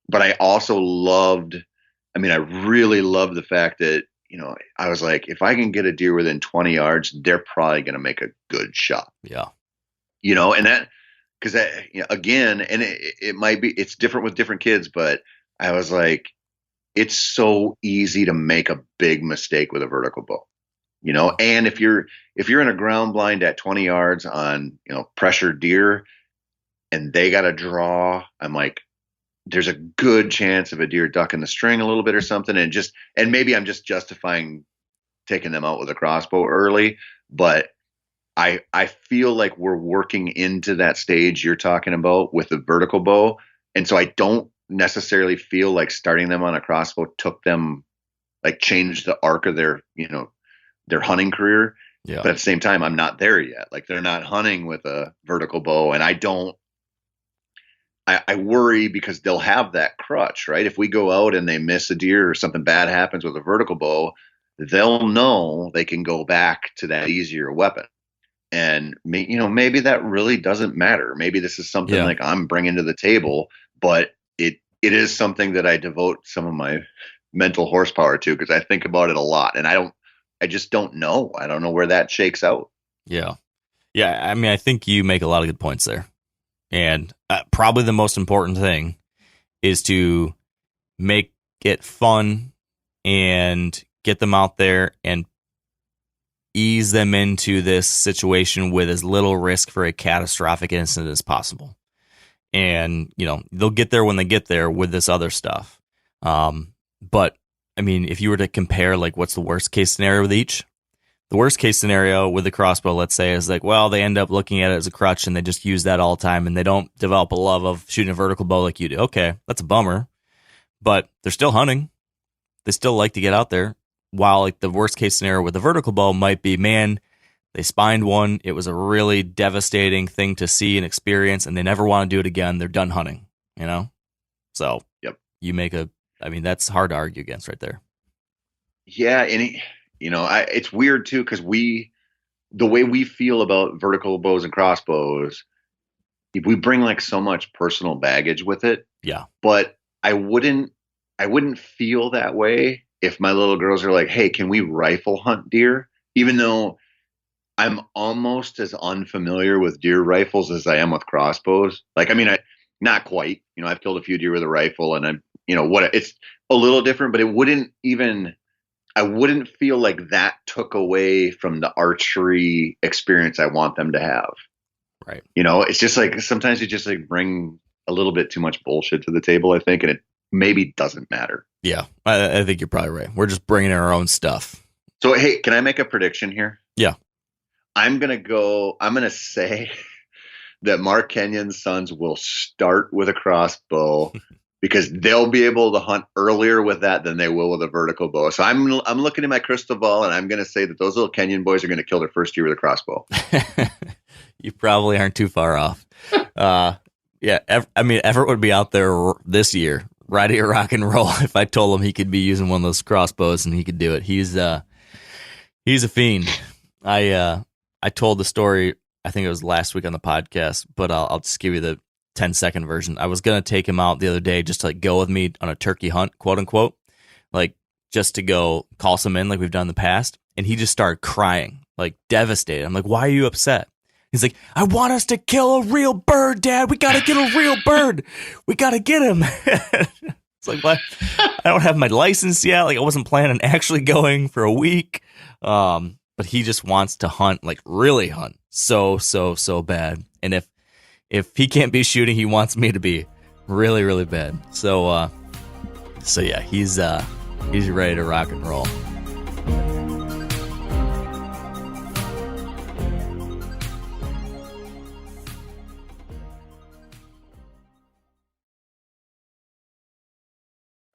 But I also I really loved the fact that, I was like, if I can get a deer within 20 yards, they're probably going to make a good shot. Yeah. And that, because again, and it might be, it's different with different kids, but I was like, it's so easy to make a big mistake with a vertical bow. And if you're in a ground blind at 20 yards on, pressured deer and they got to draw, I'm like, there's a good chance of a deer ducking the string a little bit or something. And maybe I'm just justifying taking them out with a crossbow early, but I feel like we're working into that stage you're talking about with the vertical bow. And so I don't necessarily feel like starting them on a crossbow took them, like, changed the arc of their, their hunting career. Yeah. But at the same time, I'm not there yet. Like, they're not hunting with a vertical bow. And I worry because they'll have that crutch, right? If we go out and they miss a deer or something bad happens with a vertical bow, they'll know they can go back to that easier weapon. And maybe that really doesn't matter. Maybe this is something like I'm bringing to the table, but it is something that I devote some of my mental horsepower to, because I think about it a lot, and I just don't know. I don't know where that shakes out. Yeah. I mean, I think you make a lot of good points there. And probably the most important thing is to make it fun and get them out there and ease them into this situation with as little risk for a catastrophic incident as possible. And, they'll get there when they get there with this other stuff. But I mean, if you were to compare, like, what's the worst case scenario with each? The worst case scenario with the crossbow, let's say, is like, well, they end up looking at it as a crutch and they just use that all the time and they don't develop a love of shooting a vertical bow like you do. Okay, that's a bummer, but they're still hunting. They still like to get out there. While, like, the worst case scenario with the vertical bow might be, man, they spined one. It was a really devastating thing to see and experience, and they never want to do it again. They're done hunting, So yep. That's hard to argue against right there. Yeah, and it's weird too, because the way we feel about vertical bows and crossbows, we bring, like, so much personal baggage with it. Yeah. But I wouldn't feel that way if my little girls are like, hey, can we rifle hunt deer? Even though I'm almost as unfamiliar with deer rifles as I am with crossbows. Like, I mean, not quite. I've killed a few deer with a rifle, and I'm, it's a little different, but I wouldn't feel like that took away from the archery experience I want them to have. Right. It's just like sometimes you just, like, bring a little bit too much bullshit to the table, I think, and it maybe doesn't matter. Yeah, I think you're probably right. We're just bringing in our own stuff. So, hey, can I make a prediction here? Yeah. I'm going to say that Mark Kenyon's sons will start with a crossbow because they'll be able to hunt earlier with that than they will with a vertical bow. So I'm looking at my crystal ball, and I'm going to say that those little Kenyon boys are going to kill their first deer with a crossbow. You probably aren't too far off. Everett would be out there this year, ready to rock and roll if I told him he could be using one of those crossbows and he could do it. He's a fiend. I told the story, I think it was last week on the podcast, but I'll just give you the 10-second version. I was going to take him out the other day just to, like, go with me on a turkey hunt, quote unquote, like, just to go call some in like we've done in the past. And he just started crying, like, devastated. I'm like, why are you upset? He's like, I want us to kill a real bird, Dad. We got to get a real bird. We got to get him. It's like, what? I don't have my license yet. Like, I wasn't planning on actually going for a week. But he just wants to hunt, like, really hunt so bad. And if he can't be shooting, he wants me to be really, really bad. So yeah, he's ready to rock and roll.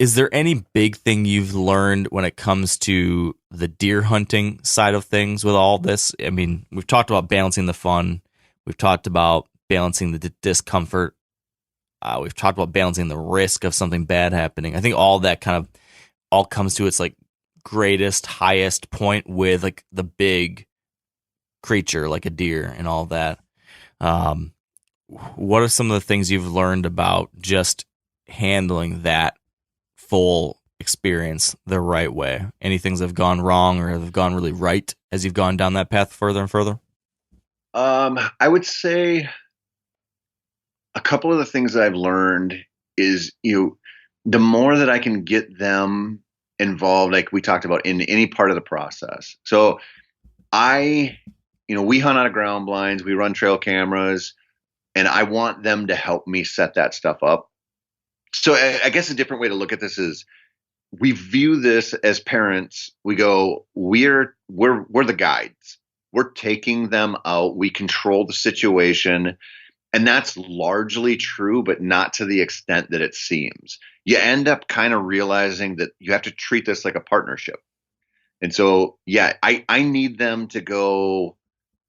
Is there any big thing you've learned when it comes to the deer hunting side of things with all this? I mean, we've talked about balancing the fun. We've talked about balancing the discomfort. We've talked about balancing the risk of something bad happening. I think all that kind of all comes to its, like, greatest, highest point with, like, the big creature like a deer and all that. What are some of the things you've learned about just handling that full experience the right way? Any things that have gone wrong or have gone really right as you've gone down that path further and further? I would say a couple of the things that I've learned is, the more that I can get them involved, like we talked about, in any part of the process. So we hunt out of ground blinds, we run trail cameras, and I want them to help me set that stuff up. So I guess a different way to look at this is we view this as parents. We go, we're the guides. we're taking them out. We control the situation. And that's largely true, but not to the extent that it seems. You end up kind of realizing that you have to treat this like a partnership. And so, yeah, I need them to go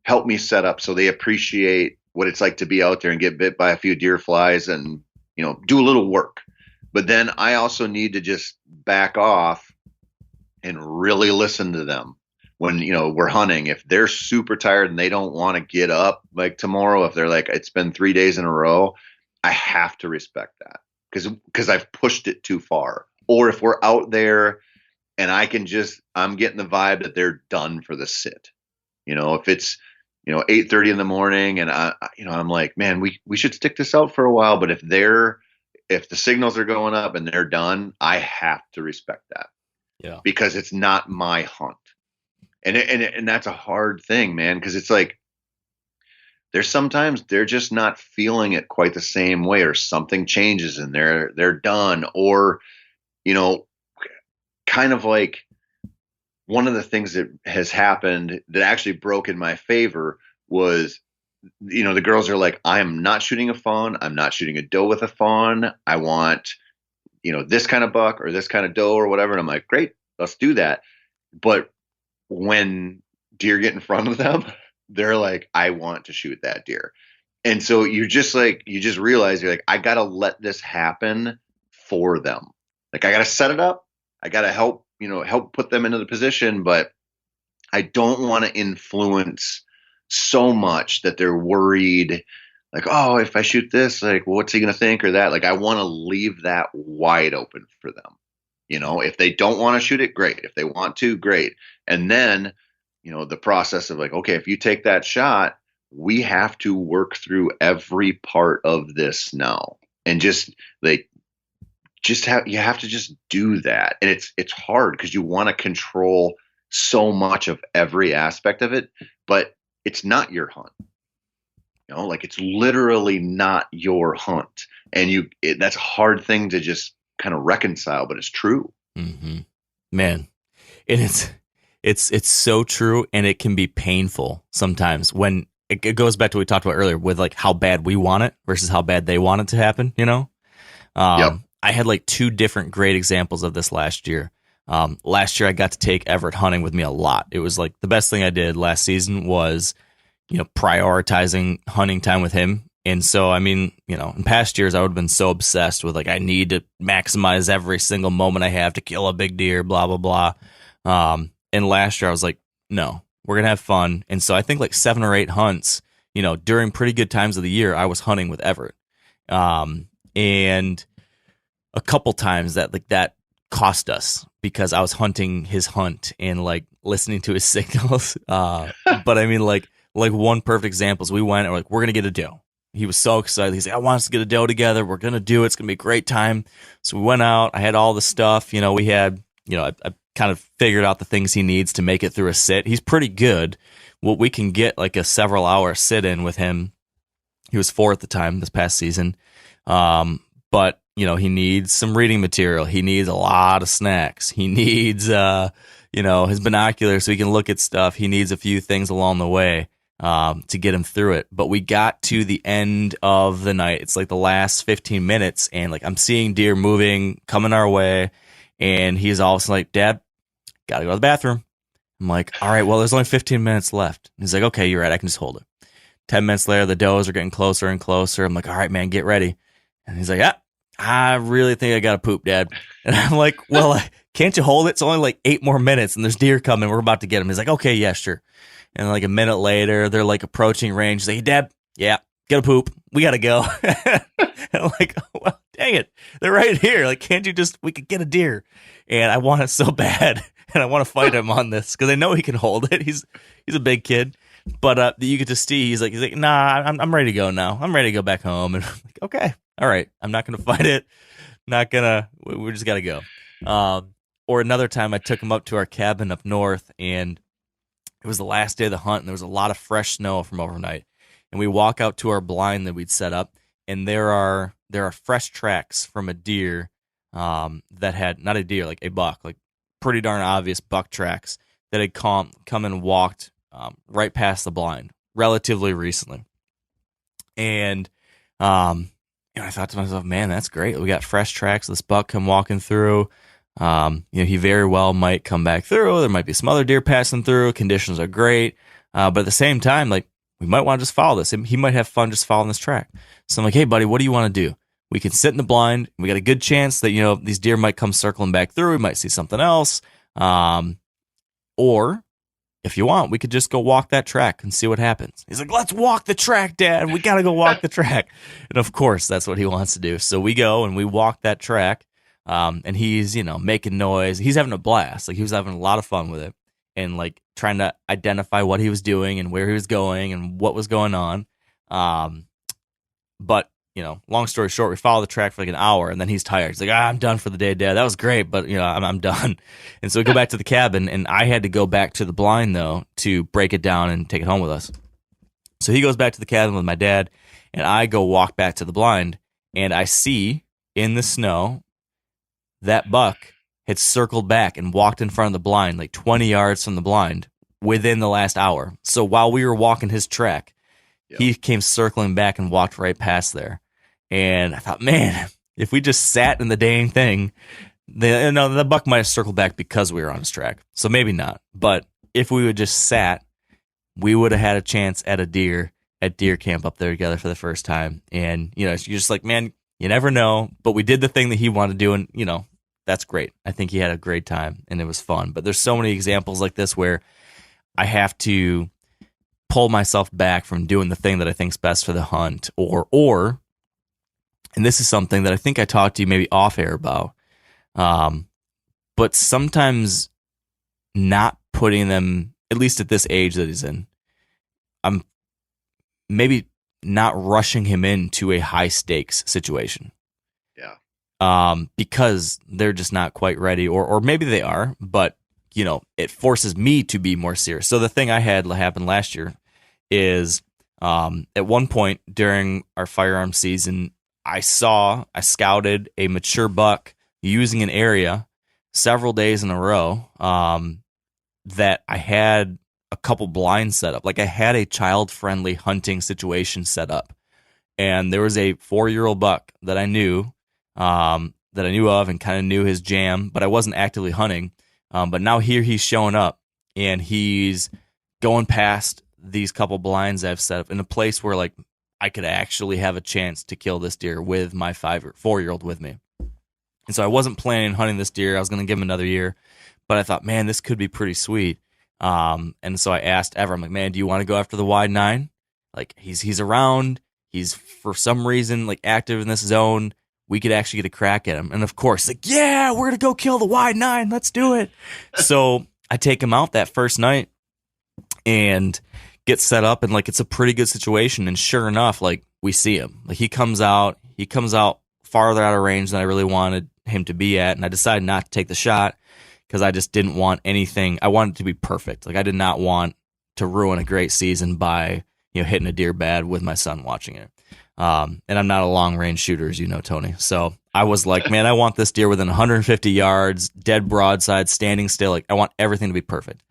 help me set up so they appreciate what it's like to be out there and get bit by a few deer flies and, do a little work. But then I also need to just back off and really listen to them when, we're hunting. If they're super tired and they don't want to get up like tomorrow, if they're like, it's been 3 days in a row, I have to respect that because I've pushed it too far. Or if we're out there and I'm getting the vibe that they're done for the sit. If it's, 8:30 in the morning and I'm like, man, we should stick this out for a while. But if the signals are going up and they're done, I have to respect that. Yeah. Because it's not my hunt. And that's a hard thing, man. Cause it's like, there's sometimes they're just not feeling it quite the same way, or something changes and they're done. Or, kind of like, one of the things that has happened that actually broke in my favor was, the girls are like, I am not shooting a fawn. I'm not shooting a doe with a fawn. I want, this kind of buck or this kind of doe or whatever. And I'm like, great, let's do that. But when deer get in front of them, they're like, I want to shoot that deer. And so you just realize you're like, I got to let this happen for them. Like, I got to set it up. I got to help put them into the position, but I don't want to influence so much that they're worried, like, oh, if I shoot this, like, well, what's he going to think or that? Like, I want to leave that wide open for them. If they don't want to shoot it, great. If they want to, great. And then, the process of like, okay, if you take that shot, we have to work through every part of this now. And you have to just do that. And it's hard because you want to control so much of every aspect of it, but it's not your hunt. Like, it's literally not your hunt. And that's a hard thing to just kind of reconcile, but it's true. Mm-hmm. Man. And it's so true. And it can be painful sometimes when it goes back to what we talked about earlier with like how bad we want it versus how bad they want it to happen, Yep. I had like two different great examples of this last year. Last year I got to take Everett hunting with me a lot. It was like the best thing I did last season was, prioritizing hunting time with him. And so, I mean, in past years I would have been so obsessed with like, I need to maximize every single moment I have to kill a big deer, blah, blah, blah. And last year I was like, no, we're going to have fun. And so I think like 7 or 8 hunts, during pretty good times of the year, I was hunting with Everett. And a couple times that cost us because I was hunting his hunt and like listening to his signals. But I mean, like one perfect example is we went and we're like, we're going to get a doe. He was so excited. He's like, I want us to get a doe together. We're going to do it. It's going to be a great time. So we went out. I had all the stuff, we had, I kind of figured out the things he needs to make it through a sit. He's pretty good. Well, we can get like a several hour sit in with him. He was 4 at the time this past season. But he needs some reading material. He needs a lot of snacks. He needs, his binoculars so he can look at stuff. He needs a few things along the way to get him through it. But we got to the end of the night. It's like the last 15 minutes, and like I'm seeing deer moving, coming our way, and he's all of a sudden like, Dad, got to go to the bathroom. I'm like, all right, well, there's only 15 minutes left. He's like, okay, you're right. I can just hold it. 10 minutes later, the does are getting closer and closer. I'm like, all right, man, get ready. And he's like, yeah, I really think I got to poop, Dad. And I'm like, well, can't you hold it? It's only like 8 more minutes and there's deer coming. We're about to get him. He's like, okay, yeah, sure. And like a minute later, they're like approaching range. He's like, hey, Dad, yeah, gotta poop. We got to go. And I'm like, oh, well, dang it. They're right here. Like, we could get a deer. And I want it so bad. And I want to fight him on this because I know he can hold it. He's a big kid. But you get to see, he's like, nah, I'm ready to go now. I'm ready to go back home. And I'm like, okay, all right. I'm not going to fight it. We just got to go. Or another time I took him up to our cabin up north, and it was the last day of the hunt, and there was a lot of fresh snow from overnight. And we walk out to our blind that we'd set up, and there are fresh tracks from a deer that had, not a deer, like a buck, like pretty darn obvious buck tracks that had come and walked right past the blind relatively recently. And I thought to myself, man, that's great. We got fresh tracks. This buck come walking through. He very well might come back through. There might be some other deer passing through. Conditions are great. But at the same time, like, we might want to just follow this. He might have fun just following this track. So I'm like, hey, buddy, what do you want to do? We can sit in the blind. We got a good chance that, these deer might come circling back through. We might see something else. Or if you want, we could just go walk that track and see what happens. He's like, let's walk the track, Dad. We got to go walk the track. And of course, that's what he wants to do. So we go and we walk that track. And he's, making noise. He's having a blast. Like, he was having a lot of fun with it and like trying to identify what he was doing and where he was going and what was going on. But long story short, we followed the track for like an hour and then he's tired. He's like, I'm done for the day, Dad. That was great, but I'm done. And so we go back to the cabin and I had to go back to the blind though to break it down and take it home with us. So he goes back to the cabin with my dad and I go walk back to the blind and I see in the snow that buck had circled back and walked in front of the blind, like 20 yards from the blind within the last hour. So while we were walking his track, he came circling back and walked right past there. And I thought, man, if we just sat in the dang thing, the buck might have circled back because we were on his track. So maybe not. But if we would just sat, we would have had a chance at deer camp up there together for the first time. And, you're just like, man, you never know. But we did the thing that he wanted to do. And, that's great. I think he had a great time and it was fun. But there's so many examples like this where I have to pull myself back from doing the thing that I think's best for the hunt or and this is something that I think I talked to you maybe off air about. But sometimes not putting them, at least at this age that he's in, I'm maybe not rushing him into a high stakes situation. Because they're just not quite ready, or maybe they are, but it forces me to be more serious. So the thing I had happen last year is, at one point during our firearm season, I scouted a mature buck using an area several days in a row, that I had a couple blinds set up. Like, I had a child-friendly hunting situation set up, and there was a 4-year-old buck that I knew of and kind of knew his jam, but I wasn't actively hunting. But now here he's showing up and he's going past these couple blinds I've set up in a place where like I could actually have a chance to kill this deer with my 5 or 4-year-old with me. And so I wasn't planning on hunting this deer. I was going to give him another year, but I thought, man, this could be pretty sweet. And so I asked Ever, I'm like, man, do you want to go after the wide 9? Like, he's around. He's for some reason like active in this zone. We could actually get a crack at him. And of course, like, yeah, we're going to go kill the wide 9. Let's do it. So I take him out that first night and get set up. And like, it's a pretty good situation. And sure enough, like, we see him. Like, he comes out farther out of range than I really wanted him to be at. And I decided not to take the shot because I just didn't want anything. I wanted it to be perfect. Like, I did not want to ruin a great season by, hitting a deer bad with my son watching it. And I'm not a long range shooter, as you know, Tony. So I was like, man, I want this deer within 150 yards, dead broadside, standing still. Like, I want everything to be perfect.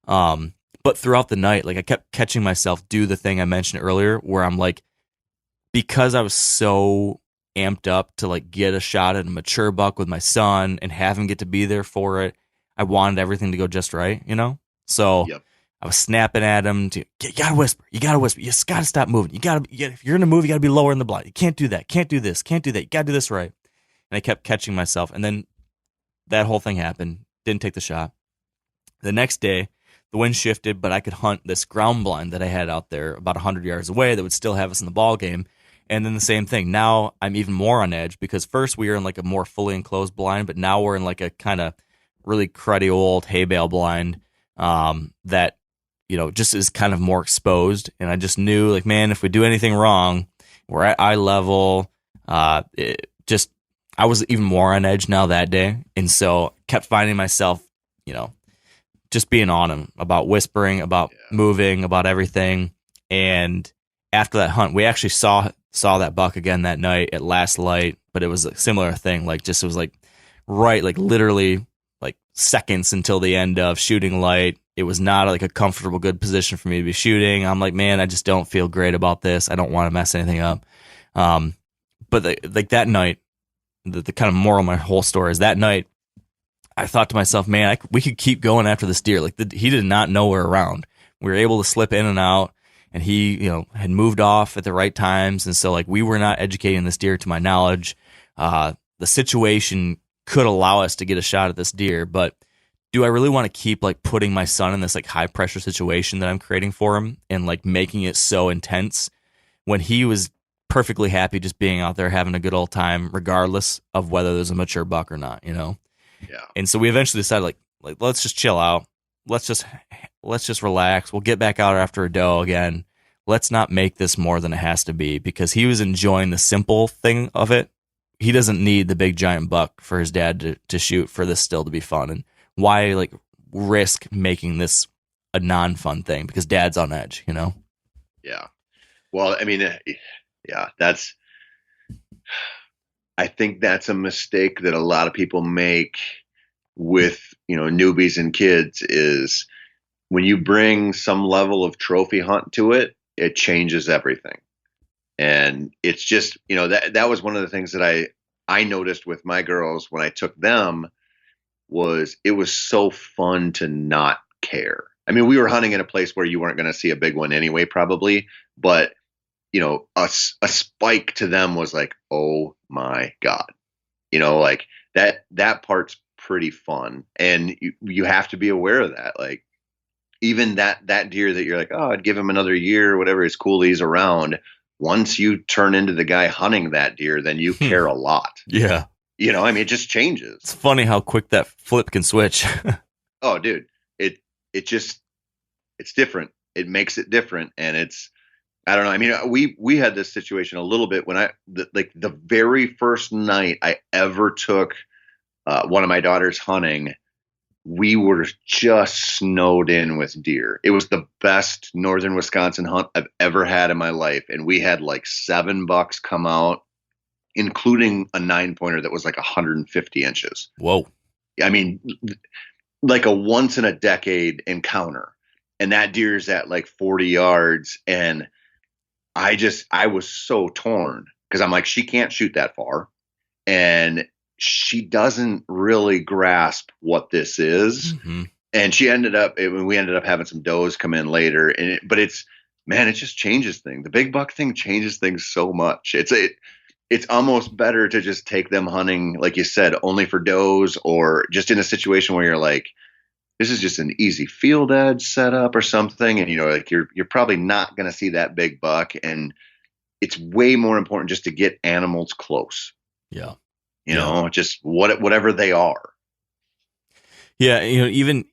But throughout the night, like, I kept catching myself do the thing I mentioned earlier, where I'm like, because I was so amped up to like get a shot at a mature buck with my son and have him get to be there for it, I wanted everything to go just right, So yep. I was snapping at him to, you gotta whisper. You just gotta stop moving. If you're gonna move, you gotta be lower in the blind. You can't do that. Can't do this. Can't do that. You gotta do this right. And I kept catching myself. And then that whole thing happened. Didn't take the shot. The next day, the wind shifted, but I could hunt this ground blind that I had out there about 100 yards away that would still have us in the ball game. And then the same thing. Now I'm even more on edge because first we were in like a more fully enclosed blind, but now we're in like a kind of really cruddy old hay bale blind that just is kind of more exposed. And I just knew, like, man, if we do anything wrong, we're at eye level. I was even more on edge now that day. And so kept finding myself, just being on him about whispering, about moving, about everything. And after that hunt, we actually saw that buck again that night at last light, but it was a similar thing. Like, just, it was like right, like literally like seconds until the end of shooting light. It was not like a comfortable, good position for me to be shooting. I'm like, man, I just don't feel great about this. I don't want to mess anything up. But like that night, the kind of moral of my whole story is that night, I thought to myself, man, we could keep going after this deer. Like he did not know we're around. We were able to slip in and out, and he, had moved off at the right times. And so like we were not educating this deer to my knowledge. The situation could allow us to get a shot at this deer, but do I really want to keep like putting my son in this like high pressure situation that I'm creating for him and like making it so intense when he was perfectly happy just being out there having a good old time, regardless of whether there's a mature buck or not, Yeah. And so we eventually decided like let's just chill out. Let's just relax. We'll get back out after a doe again. Let's not make this more than it has to be, because he was enjoying the simple thing of it. He doesn't need the big giant buck for his dad to shoot for this still to be fun. And why like risk making this a non-fun thing because dad's on edge, Yeah. Well, I mean, yeah, I think that's a mistake that a lot of people make with, newbies and kids, is when you bring some level of trophy hunt to it, it changes everything. And it's just, that was one of the things that I noticed with my girls when I took them, was it was so fun to not care. I mean, we were hunting in a place where you weren't going to see a big one anyway, probably, but a spike to them was like, oh my God, like that part's pretty fun. And you have to be aware of that. Like even that deer that you're like, oh, I'd give him another year or whatever, it's cool he's around. Once you turn into the guy hunting that deer, then you care a lot. Yeah. I mean, it just changes. It's funny how quick that flip can switch. Oh, dude, it's different. It makes it different. And I don't know. I mean, we had this situation a little bit when the very first night I ever took one of my daughters hunting, we were just snowed in with deer. It was the best northern Wisconsin hunt I've ever had in my life. And we had like 7 bucks come out, including a 9-pointer that was like 150 inches. Whoa. I mean, like a once in a decade encounter. And that deer's at like 40 yards. And I was so torn because I'm like, she can't shoot that far. And she doesn't really grasp what this is. Mm-hmm. And we ended up having some does come in later. But it just changes things. The big buck thing changes things so much. It's almost better to just take them hunting, like you said, only for does, or just in a situation where you're like, this is just an easy field edge setup or something. And, like you're probably not going to see that big buck. And it's way more important just to get animals close. Yeah. Just whatever they are. Yeah. Even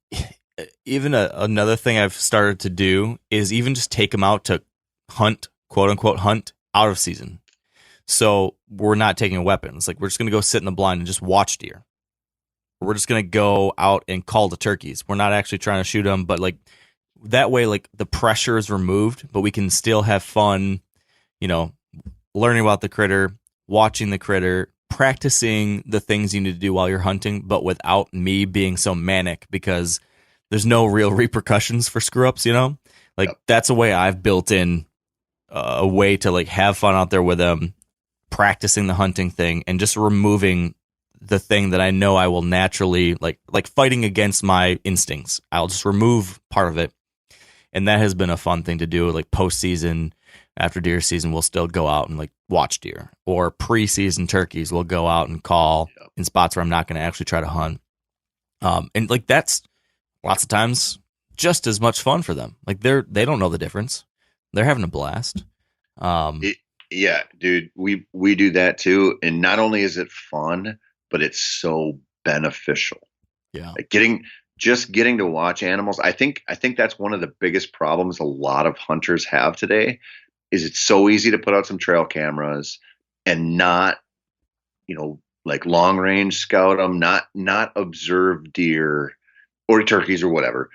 another thing I've started to do is even just take them out to hunt, quote unquote, hunt out of season. So we're not taking a weapon. It's like, we're just going to go sit in the blind and just watch deer. We're just going to go out and call the turkeys. We're not actually trying to shoot them, but like that way, like the pressure is removed, but we can still have fun, learning about the critter, watching the critter, practicing the things you need to do while you're hunting, but without me being so manic, because there's no real repercussions for screw ups, like yep. That's a way I've built in a way to like have fun out there with them, practicing the hunting thing and just removing the thing that I know I will naturally like fighting against my instincts. I'll just remove part of it. And that has been a fun thing to do. Like postseason, after deer season, we'll still go out and like watch deer, or preseason turkeys. We'll go out and call in spots where I'm not going to actually try to hunt. And like, that's lots of times just as much fun for them. Like they don't know the difference. They're having a blast. Yeah, dude, we do that too. And not only is it fun, but it's so beneficial. Yeah. Like getting to watch animals. I think that's one of the biggest problems a lot of hunters have today, is it's so easy to put out some trail cameras and not, like long range scout them, not observe deer or turkeys or whatever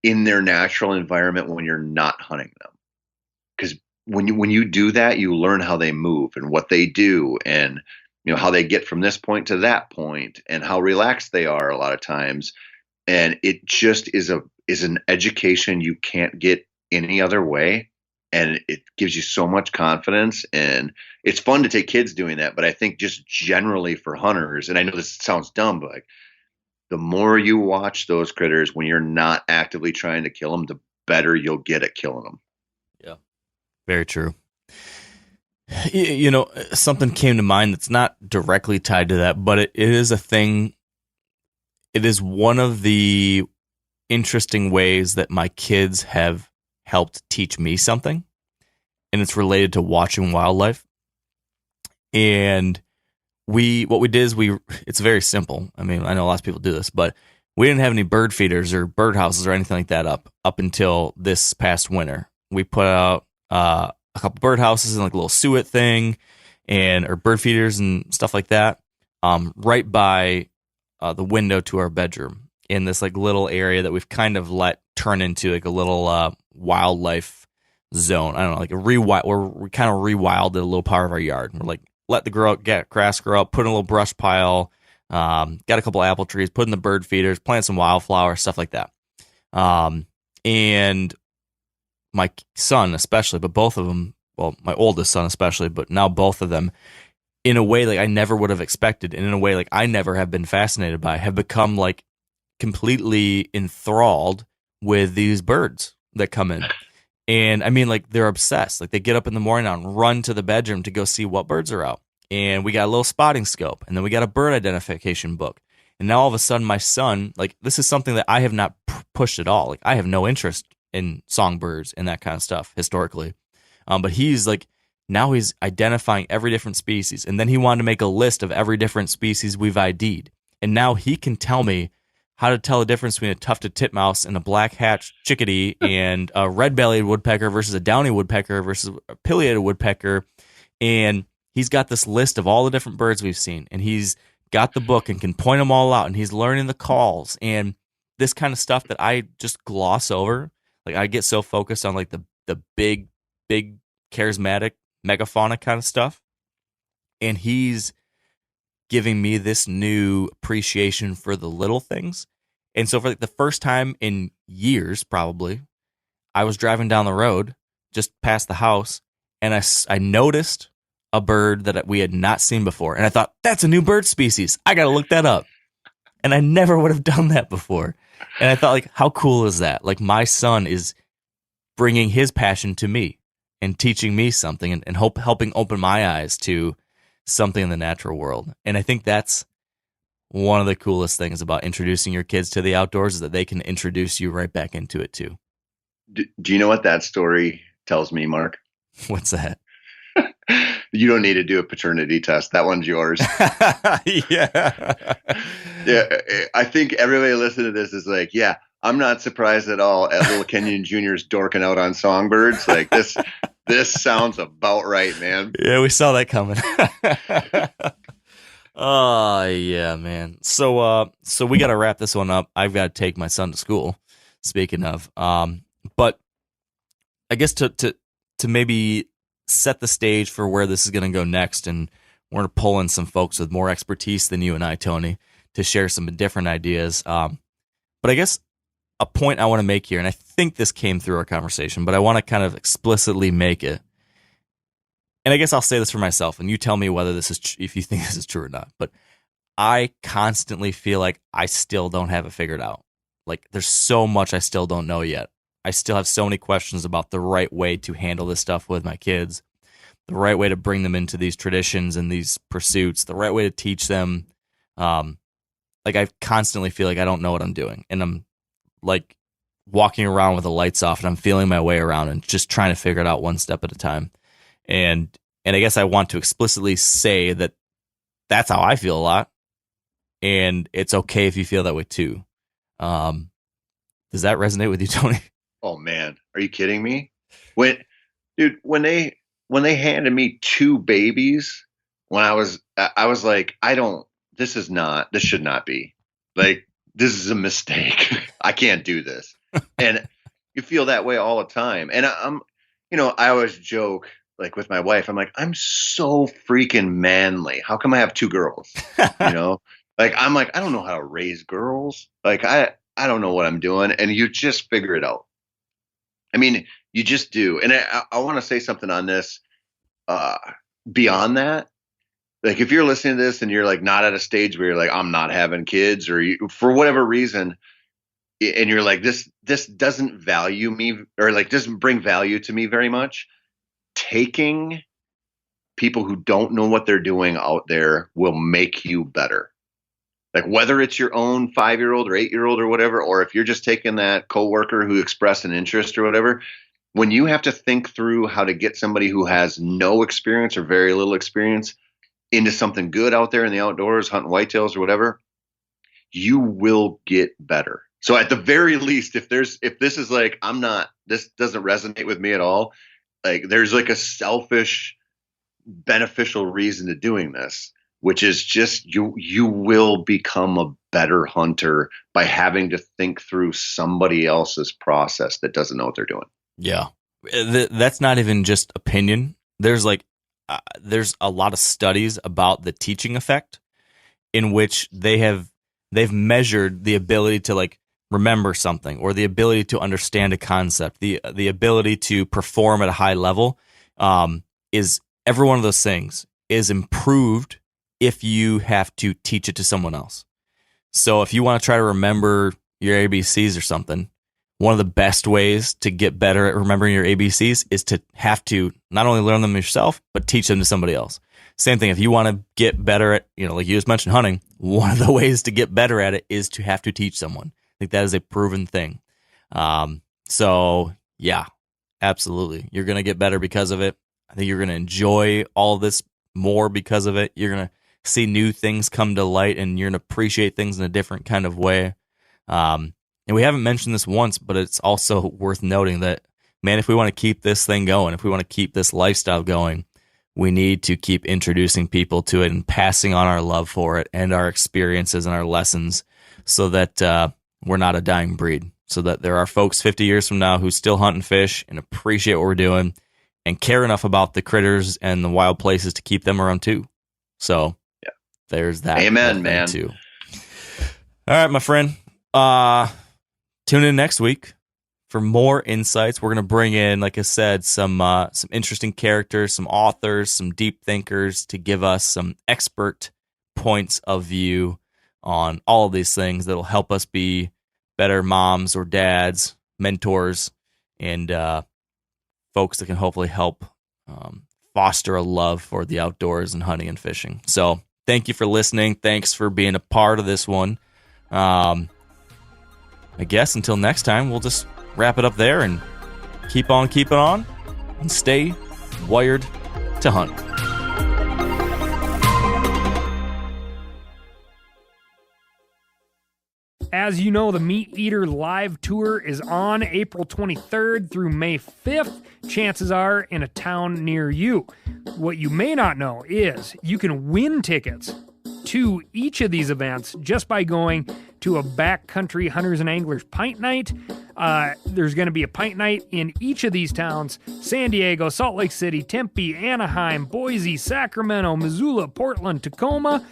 in their natural environment when you're not hunting them. Because when you do that, you learn how they move and what they do, and how they get from this point to that point, and how relaxed they are a lot of times. and it just is an education you can't get any other way. And it gives you so much confidence, and it's fun to take kids doing that. But I think just generally for hunters, and I know this sounds dumb, but like, the more you watch those critters when you're not actively trying to kill them, the better you'll get at killing them. Yeah, very true. You know, something came to mind that's not directly tied to that, but it is a thing. It is one of the interesting ways that my kids have helped teach me something, and it's related to watching wildlife. And what we did is it's very simple. I mean, I know lots of people do this, but we didn't have any bird feeders or bird houses or anything like that up until this past winter. We put out a couple bird houses and like a little suet thing or bird feeders and stuff like that, right by the window to our bedroom in this like little area that we've kind of let turn into like a little wildlife zone. I don't know, like we kind of rewilded a little part of our yard. We're like, let the grass grow up, put in a little brush pile, got a couple apple trees, put in the bird feeders, plant some wildflowers, stuff like that. And my son especially, but both of them, well, my oldest son especially, but now both of them, in a way like I never would have expected, and in a way like I never have been fascinated by, have become like completely enthralled with these birds that come in. And I mean, like, they're obsessed. Like, they get up in the morning and run to the bedroom to go see what birds are out. And we got a little spotting scope, and then we got a bird identification book. And now all of a sudden, my son, like, this is something that I have not pushed at all. Like, I have no interest in songbirds and that kind of stuff historically. But he's like, now he's identifying every different species. And then he wanted to make a list of every different species we've ID'd. And now he can tell me how to tell the difference between a tufted titmouse and a black-hatched chickadee and a red-bellied woodpecker versus a downy woodpecker versus a pileated woodpecker. And he's got this list of all the different birds we've seen, and he's got the book and can point them all out, and he's learning the calls and this kind of stuff that I just gloss over. Like, I get so focused on like the big charismatic megafauna kind of stuff, and he's giving me this new appreciation for the little things. And so for like the first time in years, probably, I was driving down the road just past the house, and I noticed a bird that we had not seen before. And I thought, that's a new bird species. I got to look that up. And I never would have done that before. And I thought, like, how cool is that? Like, my son is bringing his passion to me and teaching me something and helping open my eyes to something in the natural world. And I think that's one of the coolest things about introducing your kids to the outdoors, is that they can introduce you right back into it too. Do you know what that story tells me, Mark? What's that? You don't need to do a paternity test. That one's yours. Yeah. Yeah. I think everybody listening to this is like, yeah, I'm not surprised at all at little Kenyon Jr.'s dorking out on songbirds. Like, this sounds about right, man. Yeah, we saw that coming. Oh, yeah, man. So we got to wrap this one up. I've got to take my son to school, speaking of. But I guess to maybe set the stage for where this is going to go next, and we're going to pull in some folks with more expertise than you and I, Tony, to share some different ideas. But I guess a point I want to make here, and I think this came through our conversation, but I want to kind of explicitly make it. And I guess I'll say this for myself, and you tell me whether this is if you think this is true or not. But I constantly feel like I still don't have it figured out. Like, there's so much I still don't know yet. I still have so many questions about the right way to handle this stuff with my kids, the right way to bring them into these traditions and these pursuits, the right way to teach them. Like, I constantly feel like I don't know what I'm doing, and I'm like walking around with the lights off, and I'm feeling my way around and just trying to figure it out one step at a time. And I guess I want to explicitly say that that's how I feel a lot, and it's okay if you feel that way too. Does that resonate with you, Tony? Oh man, are you kidding me? When they handed me two babies, when I was like, this should not be. Like, this is a mistake. I can't do this. And you feel that way all the time. And I always joke, like, with my wife, I'm like, I'm so freaking manly. How come I have two girls? Like, I'm like, I don't know how to raise girls. Like, I don't know what I'm doing. And you just figure it out. I mean, you just do. And I want to say something on this beyond that. Like if you're listening to this and you're like not at a stage where you're like, I'm not having kids, or for whatever reason, and you're like, this doesn't value me, or like doesn't bring value to me very much. Taking people who don't know what they're doing out there will make you better. Like whether it's your own 5-year-old or 8-year-old or whatever, or if you're just taking that coworker who expressed an interest or whatever, when you have to think through how to get somebody who has no experience or very little experience into something good out there in the outdoors, hunting whitetails or whatever, you will get better. So at the very least, if this is like, this doesn't resonate with me at all, like there's like a selfish, beneficial reason to doing this, which is just you will become a better hunter by having to think through somebody else's process that doesn't know what they're doing. Yeah. That's not even just opinion. There's a lot of studies about the teaching effect in which they've measured the ability to like remember something, or the ability to understand a concept, the ability to perform at a high level, is every one of those things is improved if you have to teach it to someone else. So if you want to try to remember your ABCs or something, one of the best ways to get better at remembering your ABCs is to have to not only learn them yourself, but teach them to somebody else. Same thing, if you want to get better at, like you just mentioned, hunting, one of the ways to get better at it is to have to teach someone. I think that is a proven thing. So yeah, absolutely. You're going to get better because of it. I think you're going to enjoy all this more because of it. You're going to see new things come to light, and you're going to appreciate things in a different kind of way. And we haven't mentioned this once, but it's also worth noting that, man, if we want to keep this thing going, if we want to keep this lifestyle going, we need to keep introducing people to it and passing on our love for it and our experiences and our lessons, so that we're not a dying breed, so that there are folks 50 years from now who still hunt and fish and appreciate what we're doing and care enough about the critters and the wild places to keep them around too. So yeah, there's that. Amen, man. Too. All right, my friend. Tune in next week for more insights. We're going to bring in, like I said, some interesting characters, some authors, some deep thinkers to give us some expert points of view on all of these things that will help us be better moms or dads, mentors, and folks that can hopefully help foster a love for the outdoors and hunting and fishing. So thank you for listening. Thanks for being a part of this one. I guess until next time, we'll just wrap it up there and keep on keeping on and stay wired to hunt. As you know, the Meat Eater Live Tour is on April 23rd through May 5th. Chances are in a town near you. What you may not know is you can win tickets to each of these events just by going to a backcountry hunters and anglers pint night. There's going to be a pint night in each of these towns: San Diego, Salt Lake City, Tempe, Anaheim, Boise, Sacramento, Missoula, Portland, Tacoma,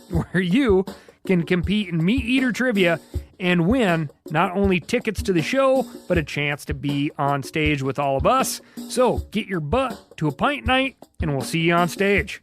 where you can compete in Meat Eater trivia and win not only tickets to the show, but a chance to be on stage with all of us. So get your butt to a pint night, and we'll see you on stage.